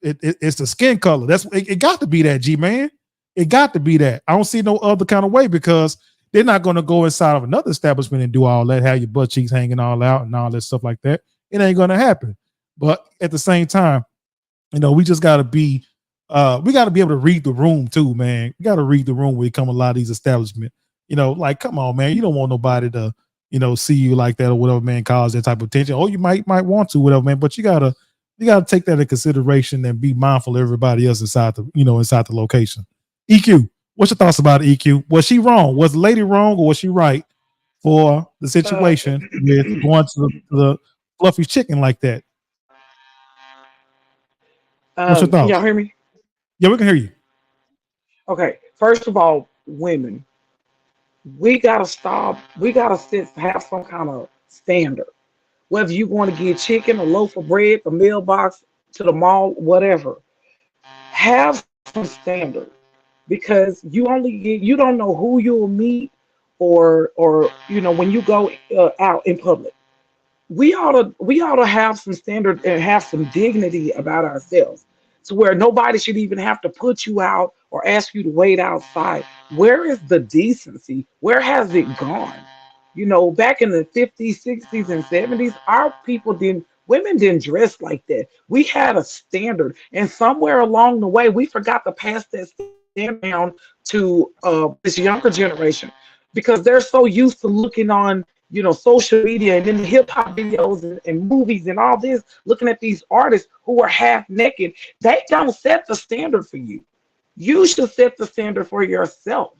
it's the skin color. It got to be that, G man. It got to be that. I don't see no other kind of way because they're not going to go inside of another establishment and do all that, have your butt cheeks hanging all out and all that stuff like that. It ain't going to happen. But at the same time, we just got to be, we got to be able to read the room too, man. We got to read the room when it come a lot of these establishments. Like, come on, man. You don't want nobody to, see you like that or whatever, man, cause that type of attention. Or you might want to, whatever, man. But you gotta take that into consideration and be mindful of everybody else inside the location. EQ, what's your thoughts about EQ? Was she wrong? Was the lady wrong or was she right for the situation with going to the Fluffy Chicken like that? What's your thoughts? Can y'all hear me? Yeah, we can hear you. Okay. First of all, women, we gotta stop. We gotta have some kind of standard. Whether you want to get chicken, a loaf of bread, the mailbox, to the mall, whatever, have some standard because you don't know who you'll meet or when you go out in public. We ought to have some standard and have some dignity about ourselves to where nobody should even have to put you out or ask you to wait outside. Where is the decency? Where has it gone? Back in the 50s, 60s, and 70s, women didn't dress like that. We had a standard. And somewhere along the way, we forgot to pass that standard down to this younger generation because they're so used to looking on, social media and then hip hop videos and movies and all this, looking at these artists who are half naked. They don't set the standard for you. You should set the standard for yourself.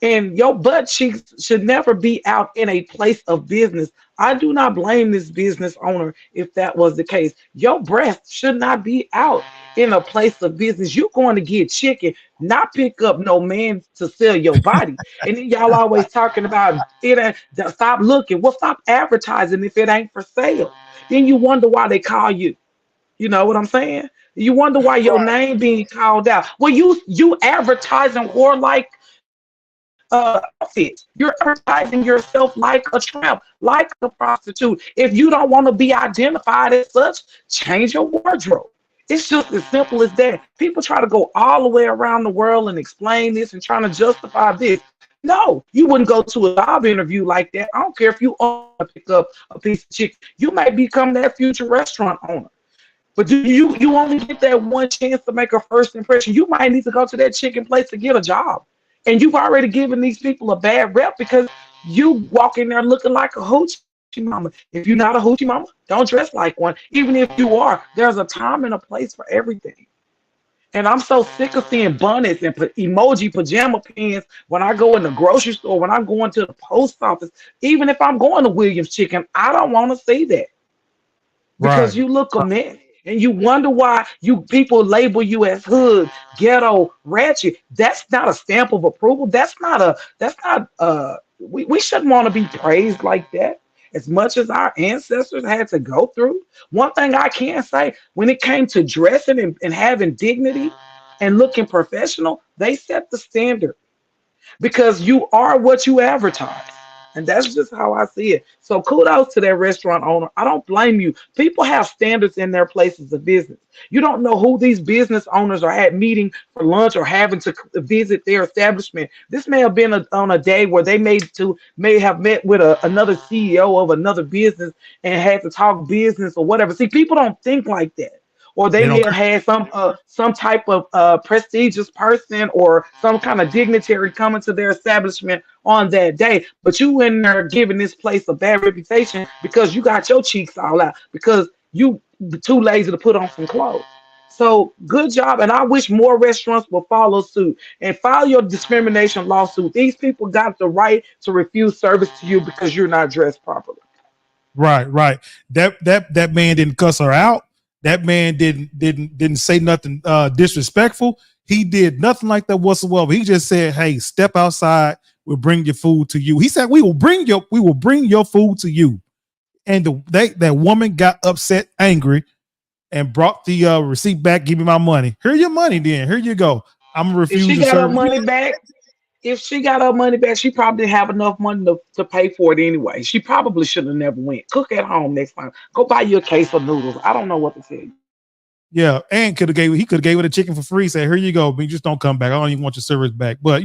And your butt cheeks should never be out in a place of business. I do not blame this business owner if that was the case. Your breast should not be out in a place of business. You're going to get chicken, not pick up no man to sell your body. And then y'all always talking about it. Stop looking. Well, stop advertising if it ain't for sale. Then you wonder why they call you. You know what I'm saying? You wonder why your name being called out. Well, you advertising warlike outfits. You're advertising yourself like a tramp, like a prostitute. If you don't want to be identified as such, change your wardrobe. It's just as simple as that. People try to go all the way around the world and explain this and trying to justify this. No, you wouldn't go to a job interview like that. I don't care if you want to pick up a piece of chicken. You may become that future restaurant owner. But do you only get that one chance to make a first impression? You might need to go to that chicken place to get a job. And you've already given these people a bad rep because you walk in there looking like a hoochie mama. If you're not a hoochie mama, don't dress like one. Even if you are, there's a time and a place for everything. And I'm so sick of seeing bonnets and emoji pajama pants when I go in the grocery store, when I'm going to the post office, even if I'm going to Williams Chicken, I don't want to see that because you look a mess. And you wonder why you people label you as hood, ghetto, ratchet. That's not a stamp of approval. We shouldn't want to be praised like that. As much as our ancestors had to go through. One thing I can say, when it came to dressing and having dignity and looking professional, they set the standard because you are what you advertise. And that's just how I see it. So kudos to that restaurant owner. I don't blame you. People have standards in their places of business. You don't know who these business owners are at meeting for lunch or having to visit their establishment. This may have been on a day where they may have met with another CEO of another business and had to talk business or whatever. See, people don't think like that. Or they may have had some type of prestigious person or some kind of dignitary coming to their establishment on that day. But you in there giving this place a bad reputation because you got your cheeks all out because you too lazy to put on some clothes. So good job, and I wish more restaurants will follow suit and file your discrimination lawsuit. These people got the right to refuse service to you because you're not dressed properly. Right. That man didn't cuss her out. That man didn't say nothing disrespectful. He did nothing like that whatsoever. He just said, "Hey, step outside. We'll bring your food to you." He said, "We will bring your food to you." And that woman got upset, angry, and brought the receipt back. "Give me my money. Here's your money. Then here you go. I'm gonna refuse." If she got her money back, she probably didn't have enough money to pay for it anyway. She probably should have never went. Cook at home next time. Go buy you a case of noodles. I don't know what to tell you. Yeah, and he could have gave her the chicken for free. Say, "Here you go, but you just don't come back. I don't even want your service back." But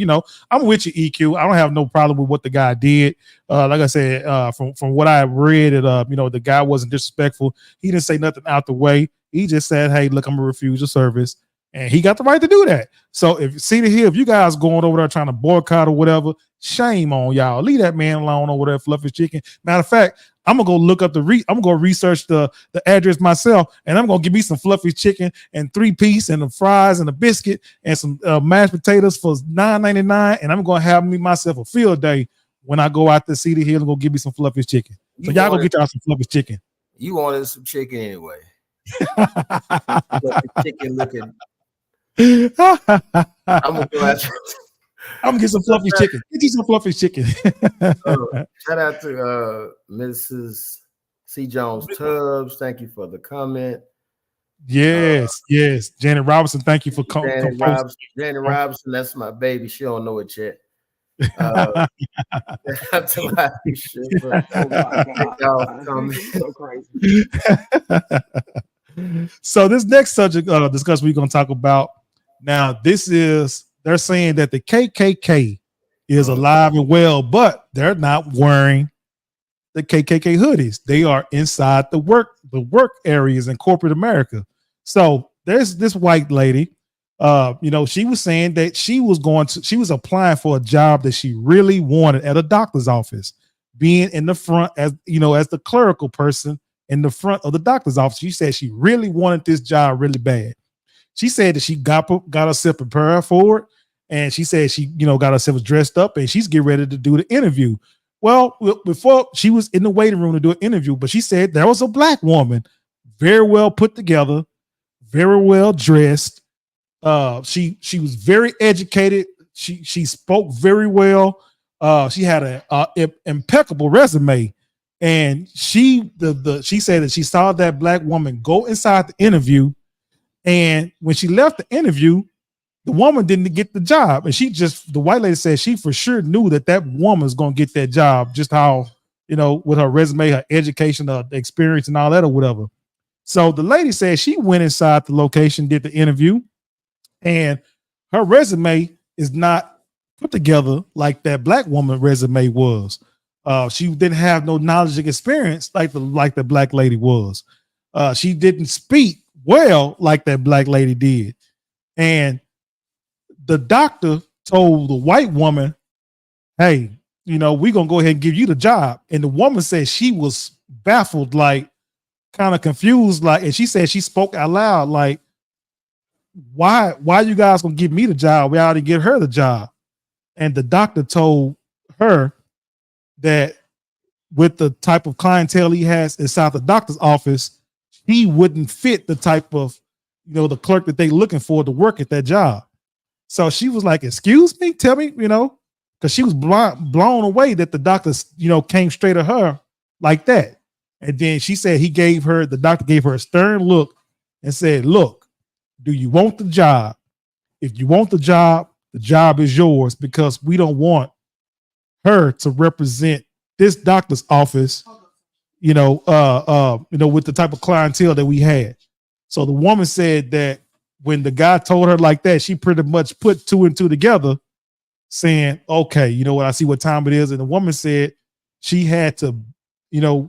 I'm with you, EQ. I don't have no problem with what the guy did. Like I said, from what I read, the guy wasn't disrespectful. He didn't say nothing out the way. He just said, "Hey, look, I'm gonna refuse your service." And he got the right to do that. So if you guys going over there trying to boycott or whatever, shame on y'all. Leave that man alone over there, Fluffy's Chicken. Matter of fact, I'm gonna go look up I'm gonna go research the address myself, and I'm gonna give me some Fluffy's Chicken and 3-piece and the fries and a biscuit and some mashed potatoes for $9.99, and I'm gonna have myself a field day when I go out to Cedar Hill and go give me some Fluffy's Chicken. So y'all go get y'all some Fluffy's Chicken. You wanted some chicken anyway. Chicken looking. I'm gonna get some fluffy chicken. Get you some fluffy chicken. Shout out to Mrs. C. Jones Tubbs. Thank you for the comment. Yes. Janet Robinson, thank you for Janet Robinson, that's my baby. She don't know it yet. Shout out to my so crazy. So this next subject discussion we're going to talk about now. They're saying that the KKK is alive and well, but they're not wearing the KKK hoodies. They are inside the work areas in corporate America. So there's this white lady. She was saying that she was applying for a job that she really wanted at a doctor's office, being in the front as the clerical person in the front of the doctor's office. She said she really wanted this job really bad. She said that she got herself prepared for it, and she said she, got herself dressed up and she's getting ready to do the interview. Well, before she was in the waiting room to do an interview, but she said there was a black woman, very well put together, very well dressed. She was very educated. She spoke very well. She had a impeccable resume, and she said that she saw that black woman go inside the interview, and when she left the interview, the woman didn't get the job, and the white lady said she for sure knew that woman's gonna get that job, just how with her resume, her education, her experience, and all that or whatever. So the lady said she went inside the location, did the interview, and her resume is not put together like that black woman resume was. She didn't have no knowledge and experience like the black lady was. She didn't speak well like that black lady did. And the doctor told the white woman, hey, we're going to go ahead and give you the job. And the woman said she was baffled, like kind of confused, like, and she said she spoke out loud, like, why you guys gonna give me the job? We already give her the job. And the doctor told her that with the type of clientele he has inside the doctor's office, he wouldn't fit the type of, the clerk that they looking for to work at that job. So she was like, excuse me, tell me, because she was blown away that the doctor, came straight at her like that. And then she said the doctor gave her a stern look and said, look, do you want the job? If you want the job is yours, because we don't want her to represent this doctor's office, with the type of clientele that we had. So the woman said that when the guy told her like that, she pretty much put two and two together, saying, okay, you know what, I see what time it is. And the woman said she had to,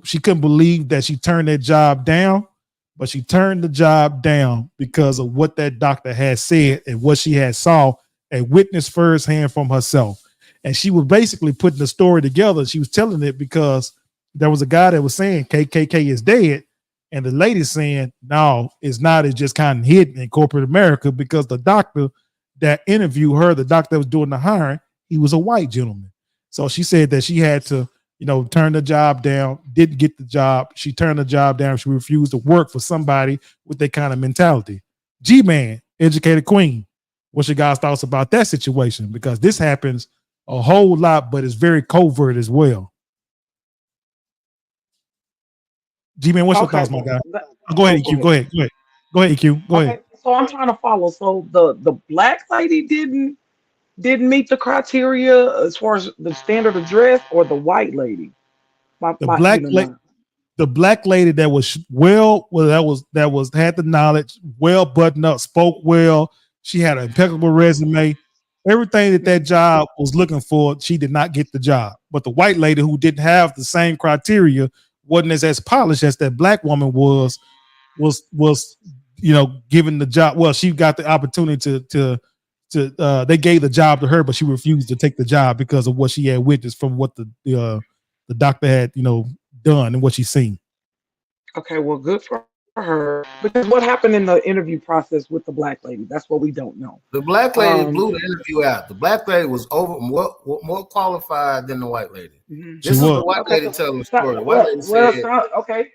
she couldn't believe that she turned that job down, but she turned the job down because of what that doctor had said and what she had saw and witnessed firsthand from herself. And she was basically putting the story together. She was telling it because there was a guy that was saying KKK is dead. And the lady saying, no, it's not. It's just kind of hidden in corporate America, because the doctor that interviewed her, the doctor that was doing the hiring, he was a white gentleman. So she said that she had to, turn the job down, didn't get the job. She turned the job down. She refused to work for somebody with that kind of mentality. G-Man, educated queen. What's your guys' thoughts about that situation? Because this happens a whole lot, but it's very covert as well. G-Man, what's your thoughts, my guy? Go ahead, EQ. Go ahead, EQ. Go ahead. So I'm trying to follow. So the black lady didn't meet the criteria as far as the standard of dress, or the white lady? The black lady that was had the knowledge, well buttoned up, spoke well. She had an impeccable resume. Everything that job was looking for, she did not get the job. But the white lady, who didn't have the same criteria, wasn't as polished as that black woman was given the job. Well, she got the opportunity to they gave the job to her, but she refused to take the job because of what she had witnessed from what the doctor had done and what she's seen. Okay, well, good for her. Because what happened in the interview process with the black lady? That's what we don't know. The black lady blew the interview out. The black lady was more qualified than the white lady. Mm-hmm. This is the white lady telling the story. The white lady said, okay.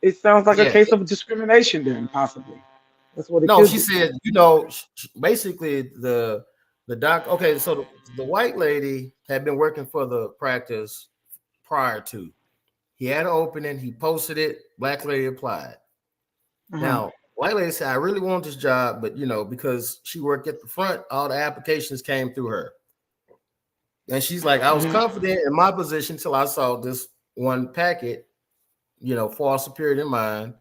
It sounds like a case of discrimination then, possibly. That's what it No, she be. said, basically the doc. Okay, so the white lady had been working for the practice prior to. He had an opening. He posted it. Black lady applied. Now, white lady said, I really want this job, but because she worked at the front, all the applications came through her. And she's like, I was confident in my position till I saw this one packet, far superior than mine.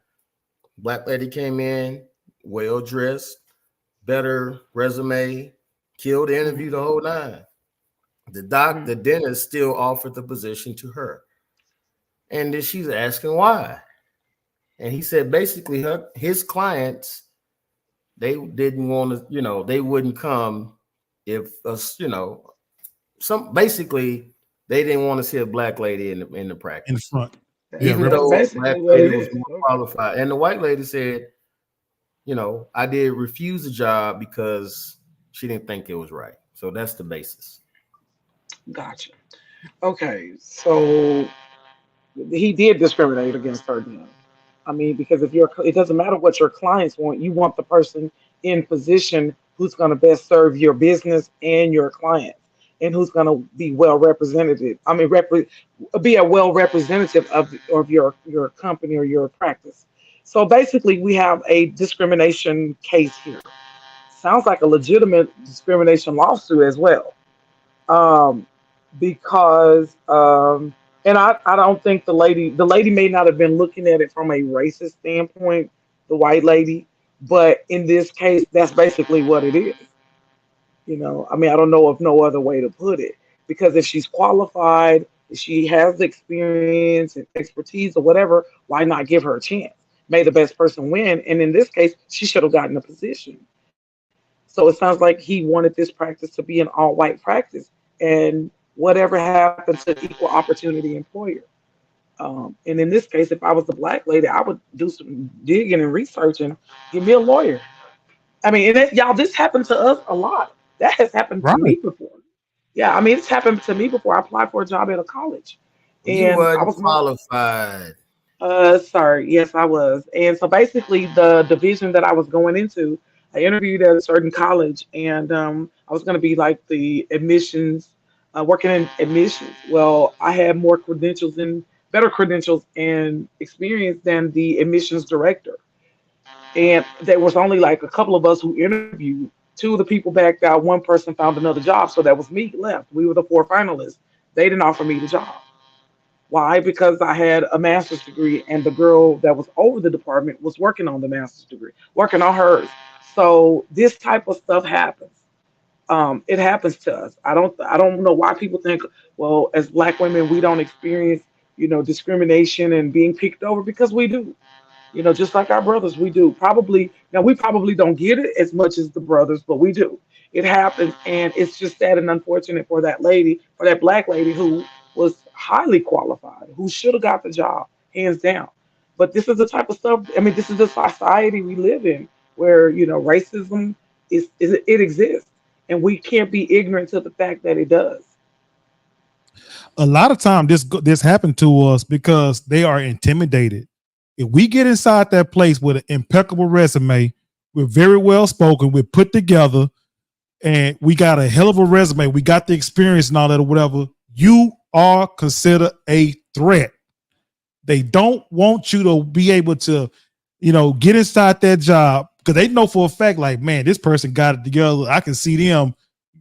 Black lady came in, well dressed, better resume, killed the interview, the whole nine. The dentist still offered the position to her. And then she's asking why. And he said basically his clients, they didn't want to, they wouldn't come if basically they didn't want to see a black lady in the practice. In front. Even though the black lady was more qualified. And the white lady said, I did refuse the job because she didn't think it was right. So that's the basis. Gotcha. Okay, so he did discriminate against her then. I mean, because if you're, it doesn't matter what your clients want. You want the person in position who's going to best serve your business and your clients, and who's going to be well represented. I mean, be a well representative of your company or your practice. So basically, we have a discrimination case here. Sounds like a legitimate discrimination lawsuit as well. Um, because and I don't think the lady may not have been looking at it from a racist standpoint, the white lady, but in this case that's basically what it is. I mean, I don't know of no other way to put it, because if she's qualified, if she has the experience and expertise or whatever, why not give her a chance? May the best person win, and in this case she should have gotten a position. So it sounds like he wanted this practice to be an all white practice, and whatever happened to equal opportunity employer. And in this case, if I was the black lady, I would do some digging and researching, give me a lawyer. I mean, and y'all, this happened to us a lot. That has happened to Right. me before. Yeah, I mean, it's happened to me before. I applied for a job at a college, You and I wasn't was one. qualified. Sorry, yes, I was. And so basically, the division that I was going into, I interviewed at a certain college, and I was going to be like the admissions, working in admissions. Well, I had more credentials and better credentials and experience than the admissions director. And there was only like a couple of us who interviewed. Two of the people backed out. One person found another job, so that was me left. We were the four finalists. They didn't offer me the job. Why? Because I had a master's degree, and the girl that was over the department was working on the master's degree, working on hers. So this type of stuff happens. It happens to us. I don't know why people think, well, as black women, we don't experience, discrimination and being picked over, because we do. Just like our brothers, we do. Probably now we probably don't get it as much as the brothers, but we do. It happens, and it's just sad and unfortunate for that lady, for that black lady who was highly qualified, who should have got the job, hands down. But this is the type of stuff. I mean, this is the society we live in, where racism is it exists, and we can't be ignorant to the fact that it does. A lot of time this happened to us because they are intimidated. If we get inside that place with an impeccable resume, we're very well spoken, we're put together, and we got a hell of a resume, we got the experience and all that or whatever, you are considered a threat. They don't want you to be able to, get inside that job because they know for a fact, like, man, this person got it together. I can see them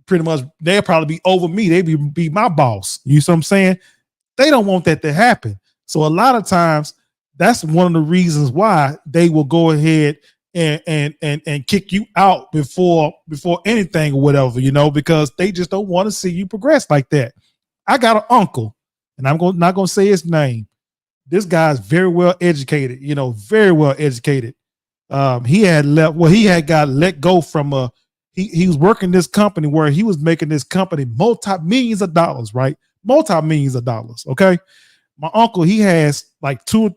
pretty much, they'll probably be over me. They be my boss. You see what I'm saying? They don't want that to happen. So a lot of times that's one of the reasons why they will go ahead and kick you out before anything or whatever, because they just don't want to see you progress like that. I got an uncle, and not gonna say his name. This guy's very well educated, very well educated. He had left. Well, he had got let go from a. He was working this company where he was making this company multi-millions of dollars, right? Multi-millions of dollars. Okay, my uncle, he has like two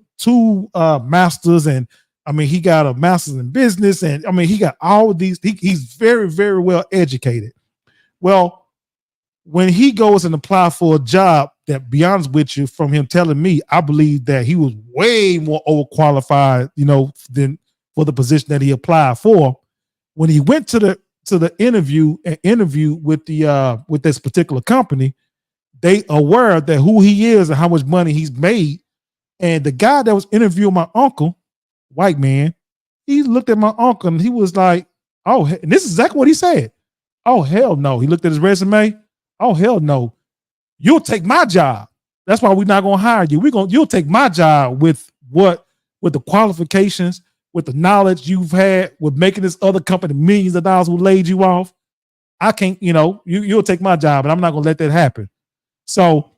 masters, and I mean he got a master's in business, and I mean he got all of these. He's very very well educated. Well, when he goes and apply for a job, that be honest with you, from him telling me, I believe that he was way more overqualified, than for the position that he applied for. When he went to the interview with with this particular company, they aware that who he is and how much money he's made. And the guy that was interviewing my uncle, white man, he looked at my uncle and he was like, "Oh," and this is exactly what he said. "Oh hell no!" He looked at his resume. "Oh hell no! You'll take my job. That's why we're not gonna hire you. You'll take my job with the qualifications, with the knowledge you've had, with making this other company millions of dollars who laid you off. I can't, you'll take my job, and I'm not gonna let that happen." So,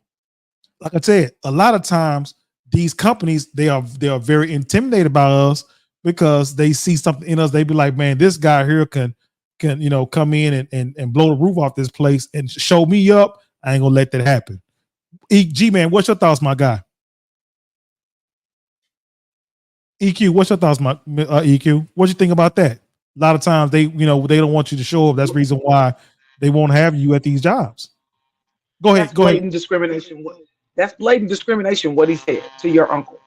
like I said, a lot of times these companies they are very intimidated by us because they see something in us. They be like, "Man, this guy here can come in and blow the roof off this place and show me up. I ain't gonna let that happen." G man, what's your thoughts, my guy? EQ, what's your thoughts, my EQ? What you think about that? A lot of times they don't want you to show up. That's the reason why they won't have you at these jobs. Go ahead. That's blatant discrimination. That's blatant discrimination. What he said to your uncle.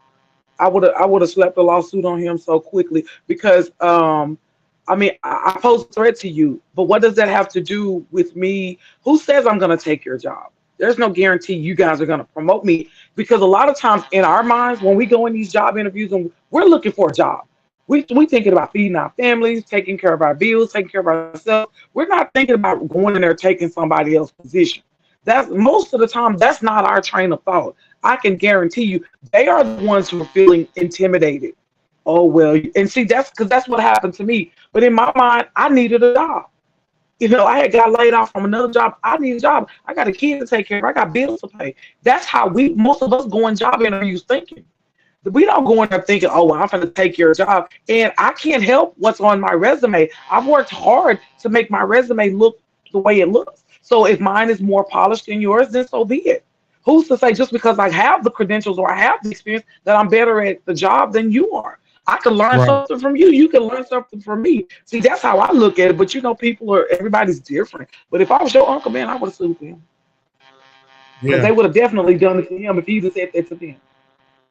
I would have slapped a lawsuit on him so quickly because I mean I posed a threat to you, but what does that have to do with me? Who says I'm gonna take your job? There's no guarantee you guys are gonna promote me because a lot of times in our minds when we go in these job interviews and we're looking for a job, we thinking about feeding our families, taking care of our bills, taking care of ourselves. We're not thinking about going in there taking somebody else's position. That's most of the time that's not our train of thought. I can guarantee you they are the ones who are feeling intimidated. Oh well, and see that's because that's what happened to me. But in my mind, I needed a job. I had got laid off from another job. I need a job. I got a kid to take care of. I got bills to pay. That's how most of us go in job interviews thinking. We don't go in there thinking, oh, well, I'm going to take your job. And I can't help what's on my resume. I've worked hard to make my resume look the way it looks. So if mine is more polished than yours, then so be it. Who's to say just because I have the credentials or I have the experience that I'm better at the job than you are? I can learn something from you. You can learn something from me. See, that's how I look at it. But everybody's different. But if I was your uncle, man, I would have sued him. Because they would have definitely done it to him if he'd have said that to them.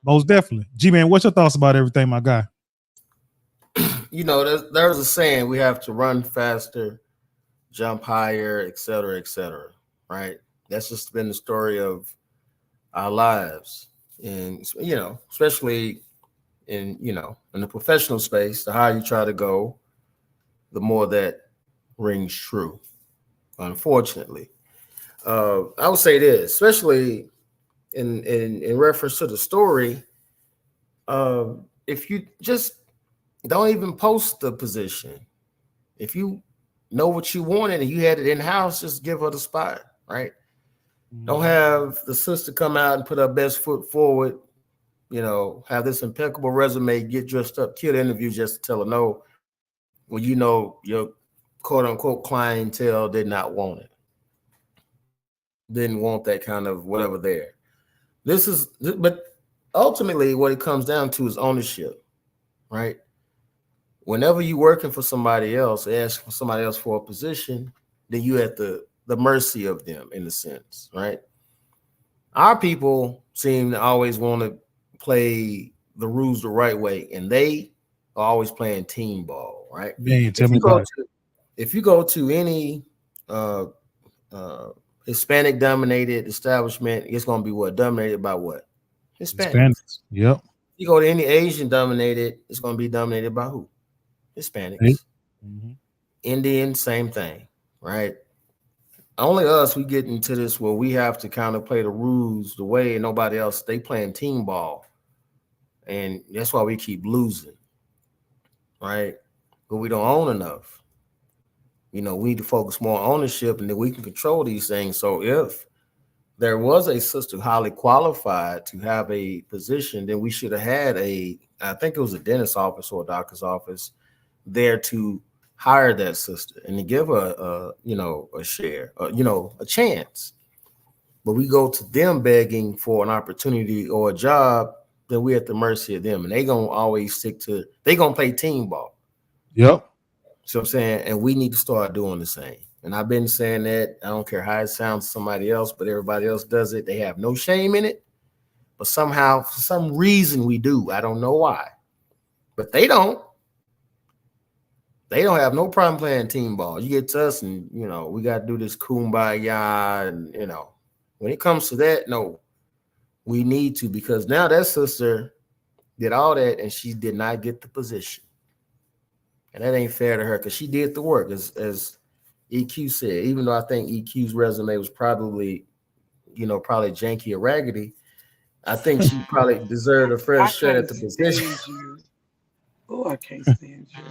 Most definitely. G-Man, what's your thoughts about everything, my guy? There's a saying, we have to run faster, jump higher, et cetera, right? That's just been the story of our lives. And, especially in the professional space, the higher you try to go, the more that rings true, unfortunately. I would say this, especially in reference to the story, if you just don't even post the position, if you know what you wanted and you had it in-house, just give her the spot, right? Don't have the sister come out and put her best foot forward, have this impeccable resume, get dressed up, kill the interview just to tell her no, when your quote-unquote clientele did not want it. Didn't want that kind of whatever there. But ultimately what it comes down to is ownership, right? Whenever you're working for somebody else, asking for somebody else for a position, then you're at the mercy of them in a sense, right? Our people seem to always want to play the rules the right way, and they are always playing team ball, right? Man, tell me about it. If you go to any Hispanic dominated establishment, it's going to be what? Dominated by what? Hispanics. Yep. You go to any Asian dominated, it's going to be dominated by who? Hispanics. Mm-hmm. Indian, same thing, right? Only us, we get into this where we have to kind of play the rules the way nobody else, they playing team ball. And that's why we keep losing, right? But we don't own enough. We need to focus more on ownership and then we can control these things. So if there was a sister highly qualified to have a position, then we should have had I think it was a dentist's office or a doctor's office there to hire that sister and to give her a share, a chance. But we go to them begging for an opportunity or a job, then we're at the mercy of them. And they gonna always they gonna play team ball. Yep. So I'm saying, and we need to start doing the same. And I've been saying that, I don't care how it sounds to somebody else, but everybody else does it. They have no shame in it. But somehow, for some reason we do. I don't know why. But they don't. They don't have no problem playing team ball. You get to us and, we got to do this kumbaya. And, when it comes to that, no, we need to, because now that sister did all that and she did not get the position. And that ain't fair to her because she did the work, as EQ said. Even though I think EQ's resume was probably janky or raggedy, I think she probably deserved a fair shot at the position. Oh, I can't stand you.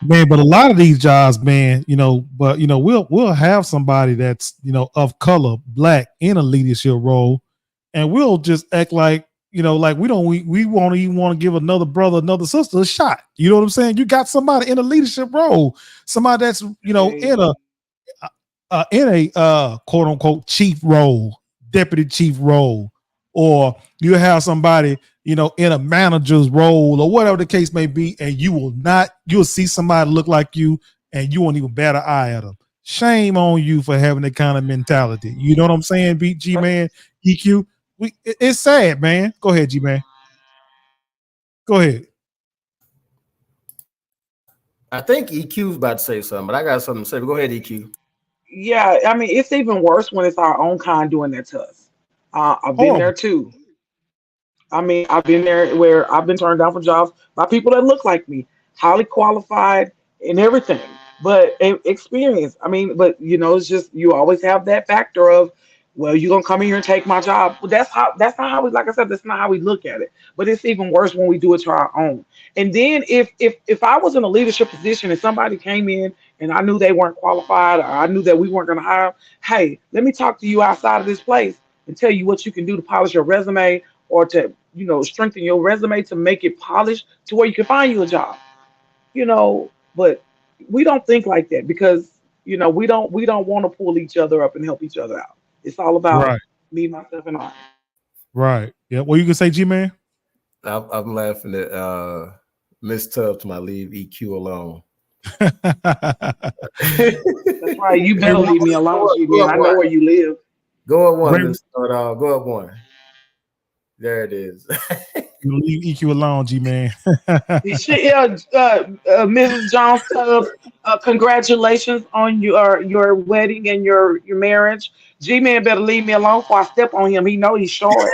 Man, but a lot of these jobs, man, we'll have somebody that's, of color, black, in a leadership role, and we'll just act like, like we won't even want to give another brother, another sister a shot. You know what I'm saying? You got somebody in a leadership role, somebody that's, in a quote unquote chief role, deputy chief role, or you have somebody, in a manager's role or whatever the case may be, and you'll see somebody look like you and you won't even bat an eye at them. Shame on you for having that kind of mentality. You know what I'm saying, G man, EQ. It's sad, man. Go ahead, G man. Go ahead. I think EQ's about to say something, but I got something to say. But go ahead, EQ. Yeah, I mean, it's even worse when it's our own kind doing that to us. I've been Horrible. there too. I mean, I've been there where I've been turned down for jobs by people that look like me, highly qualified and everything, but experience. I mean, but it's just you always have that factor of, well, you're gonna come in here and take my job. Well, that's not how we, like I said, that's not how we look at it. But it's even worse when we do it to our own. And then if I was in a leadership position and somebody came in and I knew they weren't qualified or I knew that we weren't gonna hire, 'em, hey, let me talk to you outside of this place and tell you what you can do to polish your resume or to strengthen your resume to make it polished to where you can find you a job. But we don't think like that because we don't want to pull each other up and help each other out. It's all about Right. me, myself, and I. Right. Yeah. Well, you can say, G man. I'm laughing at Miss Tubbs. My leave EQ alone. That's right. You better Ray, leave me alone, G man. I know where you live. Go up Ray, one, Miss. Go up one. There it is. you leave EQ alone, G man. Yeah, Mrs. Jones Tubbs, congratulations on your wedding and your marriage. G man better leave me alone before I step on him. He know he's short.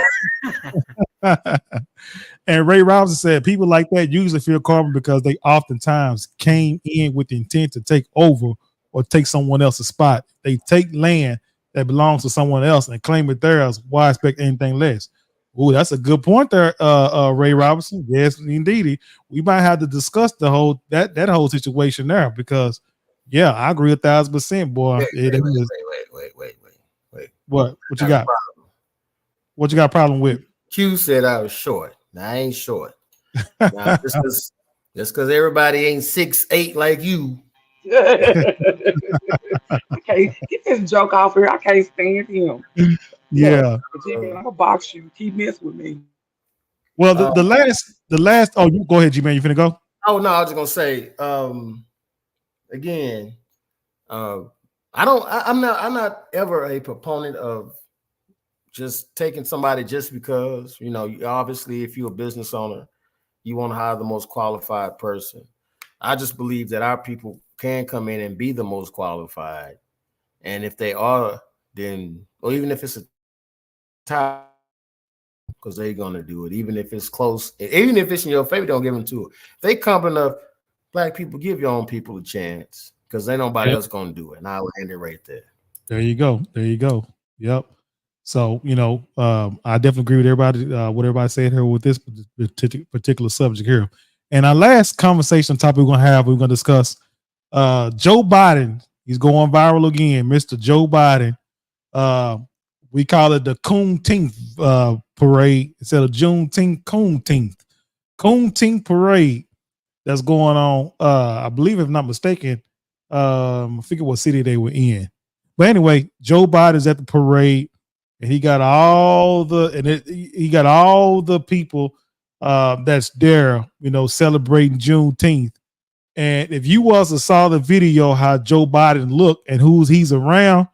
And Ray Robinson said people like that usually feel carbon because they oftentimes came in with the intent to take over or take someone else's spot. They take land that belongs to someone else and claim it theirs. Why expect anything less? Oh, that's a good point there, Ray Robinson. Yes, indeed. We might have to discuss the whole that whole situation there because, yeah, I agree 1,000%, boy. Wait. What you got? What you got a problem with? Q said I was short. Now I ain't short. Now just because everybody ain't 6'8" like you. Okay, get this joke off here. I can't stand him. Yeah. G-Man, I'm gonna box you. Keep messing with me. Well, the last. Oh, you go ahead, G man. You finna go? Oh no, I was just gonna say. Again, I'm not ever a proponent of just taking somebody just because obviously if you're a business owner, you want to hire the most qualified person. I just believe that our people can come in and be the most qualified, and if they are, then or even if it's a tie, because they're gonna do it, even if it's close, even if it's in your favor, don't give them to it. If they come enough, black people, give your own people a chance because ain't nobody else gonna do it. And I'll land it right there. There you go. Yep. So I definitely agree with everybody. What everybody said here with this particular subject here. And our last conversation topic we're gonna discuss Joe Biden. He's going viral again, Mr. Joe Biden. We call it the Juneteenth parade instead of Juneteenth. Juneteenth parade that's going on. I believe, if I'm not mistaken, I forget what city they were in. But anyway, Joe Biden's at the parade, and he got all the people that's there, celebrating Juneteenth. And if you saw the video how Joe Biden looked and he's around,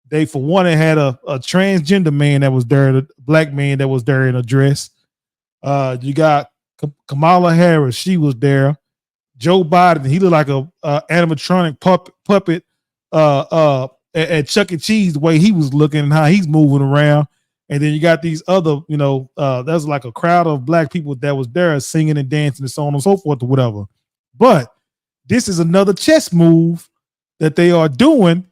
they for one they had a transgender man that was there, a black man that was there in a dress. You got Kamala Harris, she was there. Joe Biden, he looked like a animatronic puppet at Chuck E. Cheese, the way he was looking and how he's moving around. And then you got these other, there's like a crowd of black people that was there singing and dancing and so on and so forth or whatever. But this is another chess move that they are doing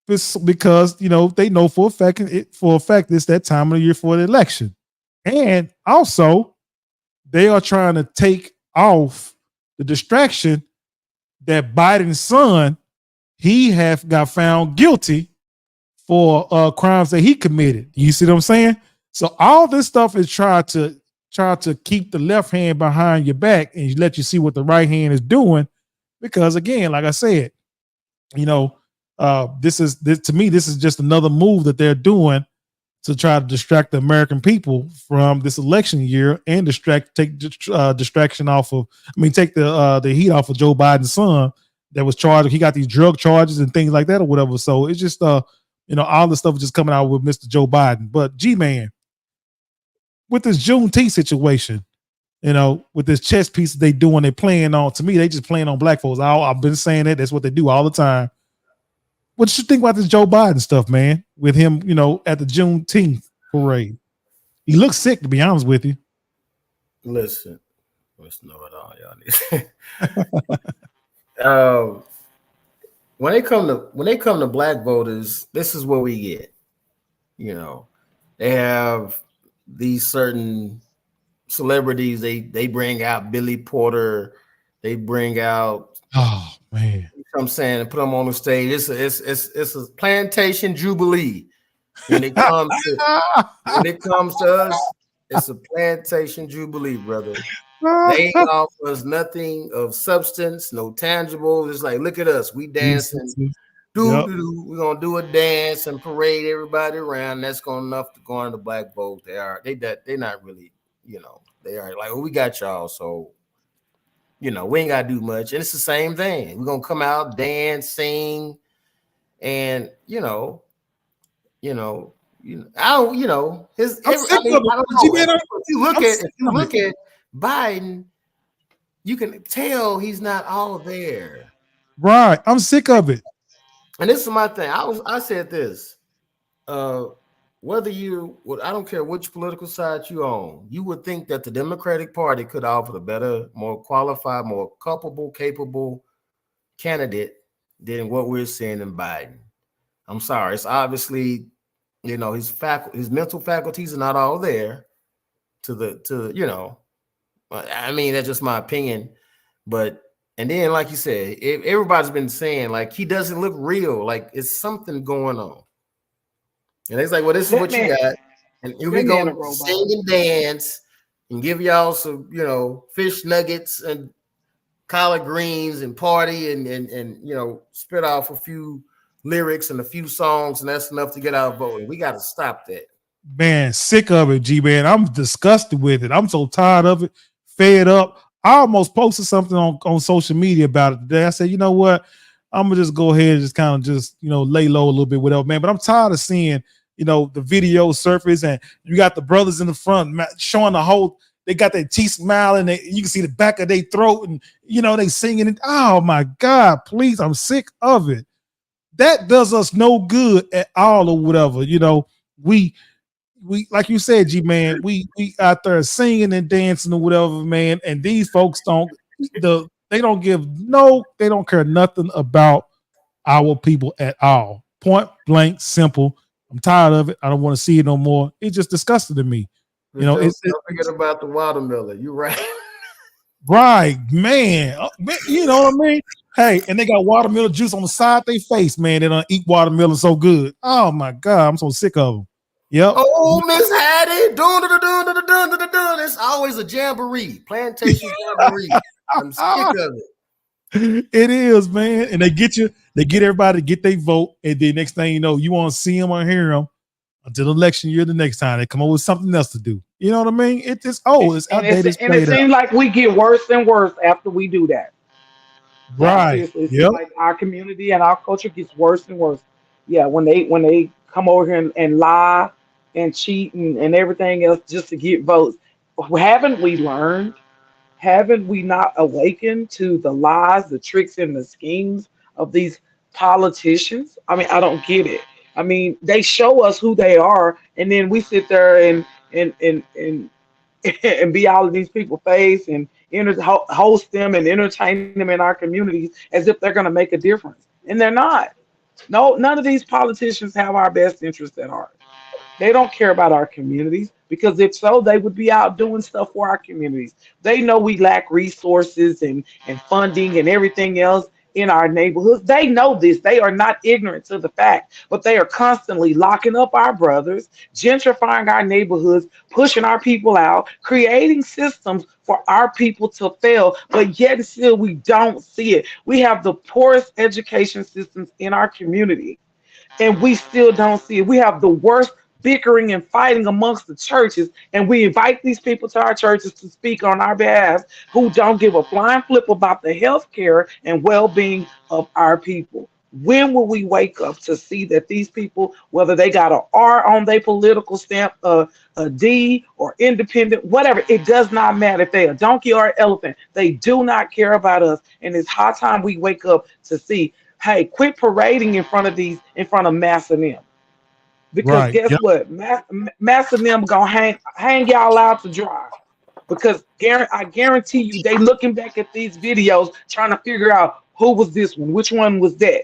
because they know for a fact it's that time of the year for the election. And also they are trying to take off the distraction that Biden's son, he got found guilty for crimes that he committed. You see what I'm saying? So all this stuff is try to keep the left hand behind your back and let you see what the right hand is doing. Because again, like I said, this is just another move that they're doing to try to distract the American people from this election year and take distraction off of. Take the heat off of Joe Biden's son that was charged. He got these drug charges and things like that or whatever. So it's just all the stuff is just coming out with Mr. Joe Biden. But G-Man, with this Juneteenth situation, with this chess piece they doing, they playing on, to me, they just playing on black folks. I've been saying that. That's what they do all the time. What you think about this Joe Biden stuff, man, with him, at the Juneteenth parade? He looks sick, to be honest with you. Listen, let's know it all, y'all need. When they come to black voters, this is what we get. They have these certain celebrities. They bring out Billy Porter. They bring out. Oh man! You know what I'm saying, and put them on the stage. It's a plantation jubilee. When it comes to us, it's a plantation jubilee, brother. They ain't offer us nothing of substance, no tangible. It's like, look at us, we dancing. We're gonna do a dance and parade everybody around. That's going enough to go on the black vote. They're not really, they are like, well, we got y'all, so we ain't gotta do much. And it's the same thing. We're gonna come out, dance, sing, and I don't, his. If you look at Biden, you can tell he's not all there. Right, I'm sick of it. And this is my thing. I said this. Whether I don't care which political side you own, you would think that the Democratic Party could offer a better, more qualified, more culpable, capable candidate than what we're seeing in Biden. I'm sorry. It's obviously, his mental faculties are not all there I mean, that's just my opinion. And then, like you said, everybody's been saying, like, he doesn't look real. Like, it's something going on. And it's like, well, this is what you got. And here we go, sing and dance and give y'all some, fish nuggets and collard greens and party and spit off a few lyrics and a few songs, and that's enough to get our vote. And we got to stop that. Man, sick of it, G-Man. I'm disgusted with it. I'm so tired of it, fed up. I almost posted something on social media about it today. I said, you know what? I'm going to just go ahead and just kind of just, lay low a little bit, whatever, man. But I'm tired of seeing, the video surface, and you got the brothers in the front showing the whole, they got their teeth smiling, and you can see the back of their throat, and, they singing it. Oh, my God, please, I'm sick of it. That does us no good at all or whatever. We like you said, G-Man, we out there singing and dancing or whatever, man, and these folks they don't care nothing about our people at all. Point blank, simple. I'm tired of it. I don't want to see it no more. It just disgusted me. Don't forget about the watermelon. You're right. Right, man. You know what I mean? Hey, and they got watermelon juice on the side of their face, man. They don't eat watermelon so good. Oh my God, I'm so sick of them. Yep. Oh, Miss Hattie. It's always a jamboree. Plantation jamboree. I'm sick of it. It is, man. And they get everybody to get their vote. And then next thing you know, you won't see them or hear them until election year the next time. They come up with something else to do. You know what I mean? It's outdated. And it seems like we get worse and worse after we do that. Right. It's like our community and our culture gets worse and worse. Yeah, when they come over here and lie and cheat and everything else just to get votes. Haven't we learned? Haven't we not awakened to the lies, the tricks, and the schemes of these politicians? I mean, I don't get it. I mean, they show us who they are, and then we sit there and be all of these people's face and host them and entertain them in our communities as if they're going to make a difference, and they're not. No, none of these politicians have our best interests at heart. They don't care about our communities, because if so, they would be out doing stuff for our communities. They know we lack resources and funding and everything else in our neighborhoods. They know this. They are not ignorant to the fact, but they are constantly locking up our brothers, gentrifying our neighborhoods, pushing our people out, creating systems for our people to fail, but yet still we don't see it. We have the poorest education systems in our community, and we still don't see it. We have the worst bickering and fighting amongst the churches, and we invite these people to our churches to speak on our behalf who don't give a flying flip about the health care and well-being of our people. When will we wake up to see that these people, whether they got a R on their political stamp, a D or independent, whatever, it does not matter if they a donkey or an elephant. They do not care about us. And it's high time we wake up to see, hey, quit parading in front of Mass and them. Because Right. guess Yep. what? Mass and them gonna hang y'all out to dry. Because I guarantee you, they looking back at these videos trying to figure out who was this one, which one was that.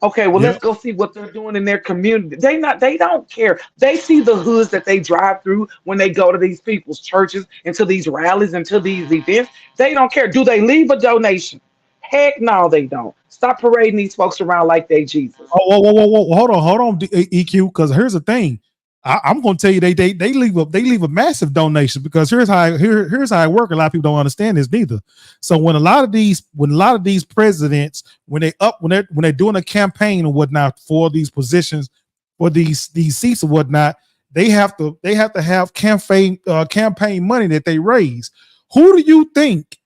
Okay, well, let's Yep. go see what they're doing in their community. They don't care. They see the hoods that they drive through when they go to these people's churches and to these rallies and to these events. They don't care. Do they leave a donation? Heck no, they don't. Stop parading these folks around like they Jesus. Oh, whoa. Hold on, EQ. Because here's the thing. I'm going to tell you, they leave a massive donation, because here's how it works. A lot of people don't understand this neither. So when a lot of these presidents, when they're doing a campaign or whatnot for these positions, for these seats or whatnot, they have to have campaign money that they raise. Who do you think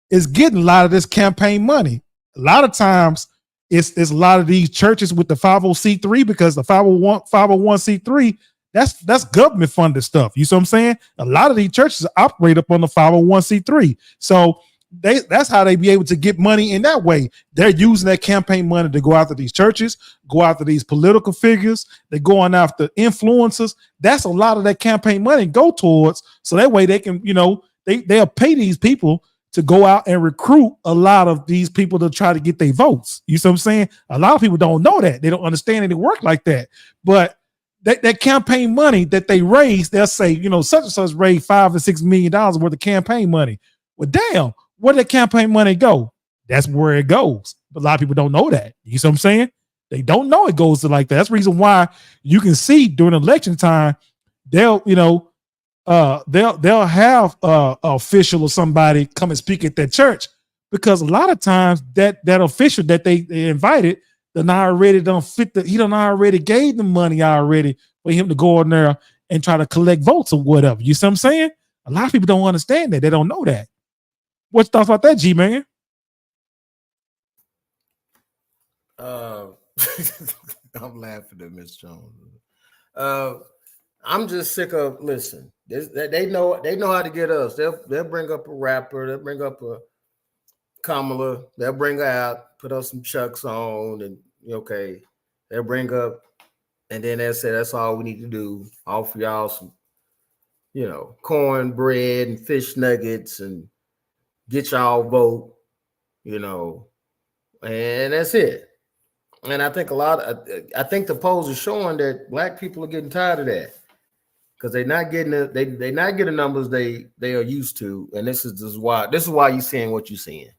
is getting a lot of this campaign money? A lot of times it's a lot of these churches with the 50C3, because the 501c3, that's government funded stuff. You see what I'm saying? A lot of these churches operate up on the 501c3. So that's how they be able to get money in that way. They're using that campaign money to go after these churches, go after these political figures. They're going after influencers. That's a lot of that campaign money go towards. So that way they can, they'll pay these people to go out and recruit a lot of these people to try to get their votes. You see what I'm saying? A lot of people don't know that. They don't understand it work like that. But that campaign money that they raise, they'll say, such and such raised $5 or $6 million worth of campaign money. Well, damn, where did campaign money go? That's where it goes. But a lot of people don't know that. You see what I'm saying? They don't know it goes to like that. That's the reason why you can see during election time, they'll have a official or somebody come and speak at that church, because a lot of times that official that they invited, he done already gave them money already for him to go in there and try to collect votes or whatever. You see what I'm saying? A lot of people don't understand that. They don't know that. What's your thoughts about that, G man? I'm laughing at Miss Jones. I'm just sick of they know how to get us. They'll bring up a rapper, they'll bring up a Kamala, they'll bring her out, put us some Chucks on, and okay, they'll bring up, and then they'll say that's all we need to do. Offer y'all some, cornbread and fish nuggets and get y'all vote, and that's it. And I think I think the polls are showing that black people are getting tired of that, because they're not getting they not getting numbers they are used to, and this is why you're seeing what you're seeing.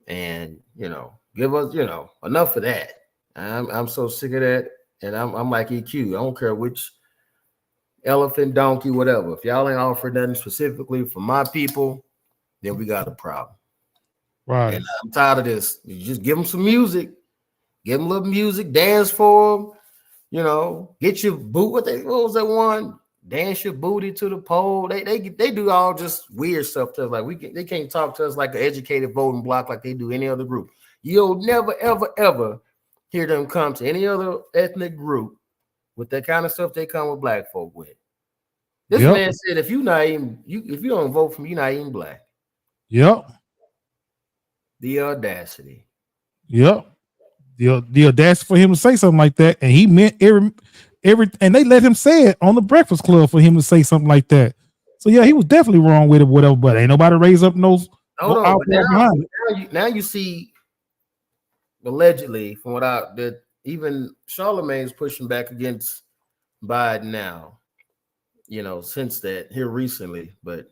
And give us enough of that. I'm so sick of that, and I'm like EQ. I don't care which elephant, donkey, whatever. If y'all ain't offering nothing specifically for my people, then we got a problem. Right. And I'm tired of this. You just give them some music, give them a little music, dance for them. Get your boot. What was that one? Dance your booty to the pole. They do all just weird stuff to us. Like they can't talk to us like an educated voting bloc like they do any other group. You'll never, ever, ever hear them come to any other ethnic group with that kind of stuff they come with black folk with. This man said, if you don't vote for me, you're not even black. Yep. The audacity. Yep. The audacity for him to say something like that, and he meant every, and they let him say it on the Breakfast Club for him to say something like that. So yeah, he was definitely wrong with it, whatever. But ain't nobody raise up no behind it. Now you see, allegedly, from that even Charlemagne's pushing back against Biden now. Since that here recently, but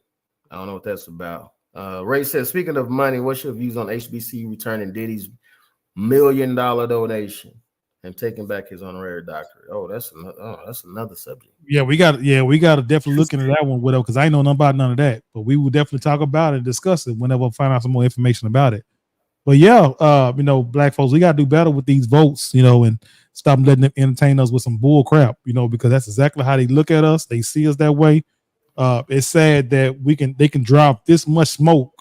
I don't know what that's about. Ray says, speaking of money, what's your views on HBC returning Diddy's $1 million donation and taking back his honorary doctorate? Oh, that's another subject. Yeah, we got to definitely look into that one, because I ain't know nothing about none of that. But we will definitely talk about it and discuss it whenever I find out some more information about it. But yeah, black folks, we gotta do better with these votes, and stop letting them entertain us with some bull crap, because that's exactly how they look at us. They see us that way. It's sad that they can drop this much smoke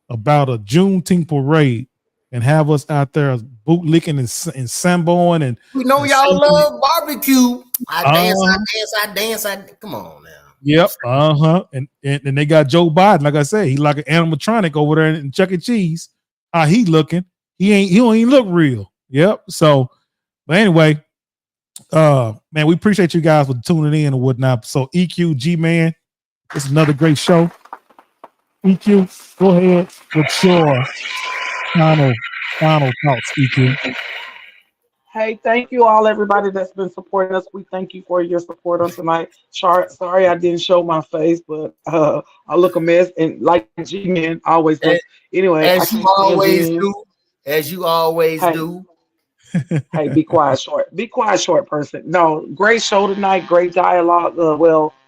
about a Juneteenth parade and have us out there bootlicking and samboing and we know y'all love barbecue. I dance. Come on now. Yep. And they got Joe Biden. Like I said, he like an animatronic over there in Chuck E. Cheese. How he looking? He don't even look real. Yep. So, but anyway, man, we appreciate you guys for tuning in and whatnot. So EQ G-Man, it's another great show. EQ, go ahead with your final thoughts, EQ. Hey, thank you all, everybody that's been supporting us. We thank you for your support on tonight. Sorry I didn't show my face, but I look a mess, and like G-Man always does. Anyway, as you always do. Hey, be quiet, short. Be quiet, short person. No, great show tonight. Great dialogue.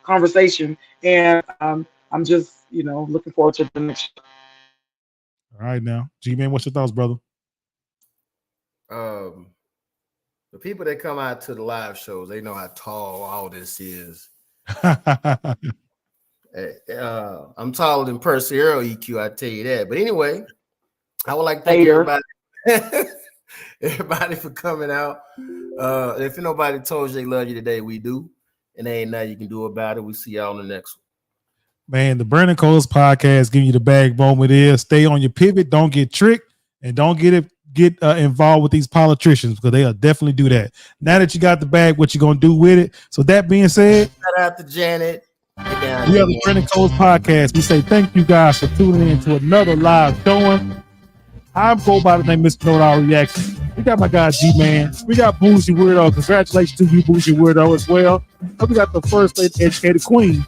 Conversation, and I'm just looking forward to the next show. All right, now, G-Man, what's your thoughts, brother? The people that come out to the live shows, they know how tall all this is. I'm taller than Percy Earl, EQ, I tell you that. But anyway, I would like to thank everybody for coming out. If nobody told you they love you today, we do. And there ain't nothing you can do about it. We see y'all on the next one. Man, the Burning Coals podcast giving you the backbone with it. Stay on your pivot. Don't get tricked. And don't get involved with these politicians, because they'll definitely do that. Now that you got the bag, what you going to do with it? So that being said, shout out to Janet. We are the Burning Coals podcast. We say thank you guys for tuning in to another live showing. I'm go by the name Mr. Know It All Reaction. We got my guy G-Man. We got Bougie Weirdo. Congratulations to you, Bougie Weirdo, as well. And we got the first lady educated queen.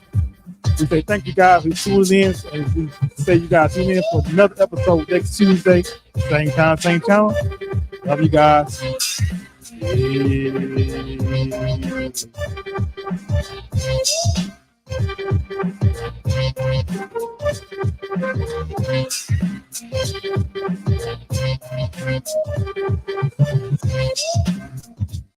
We say thank you guys for tuning in. And we say you guys tune in for another episode next Tuesday. Same time, same channel. Love you guys. Yeah.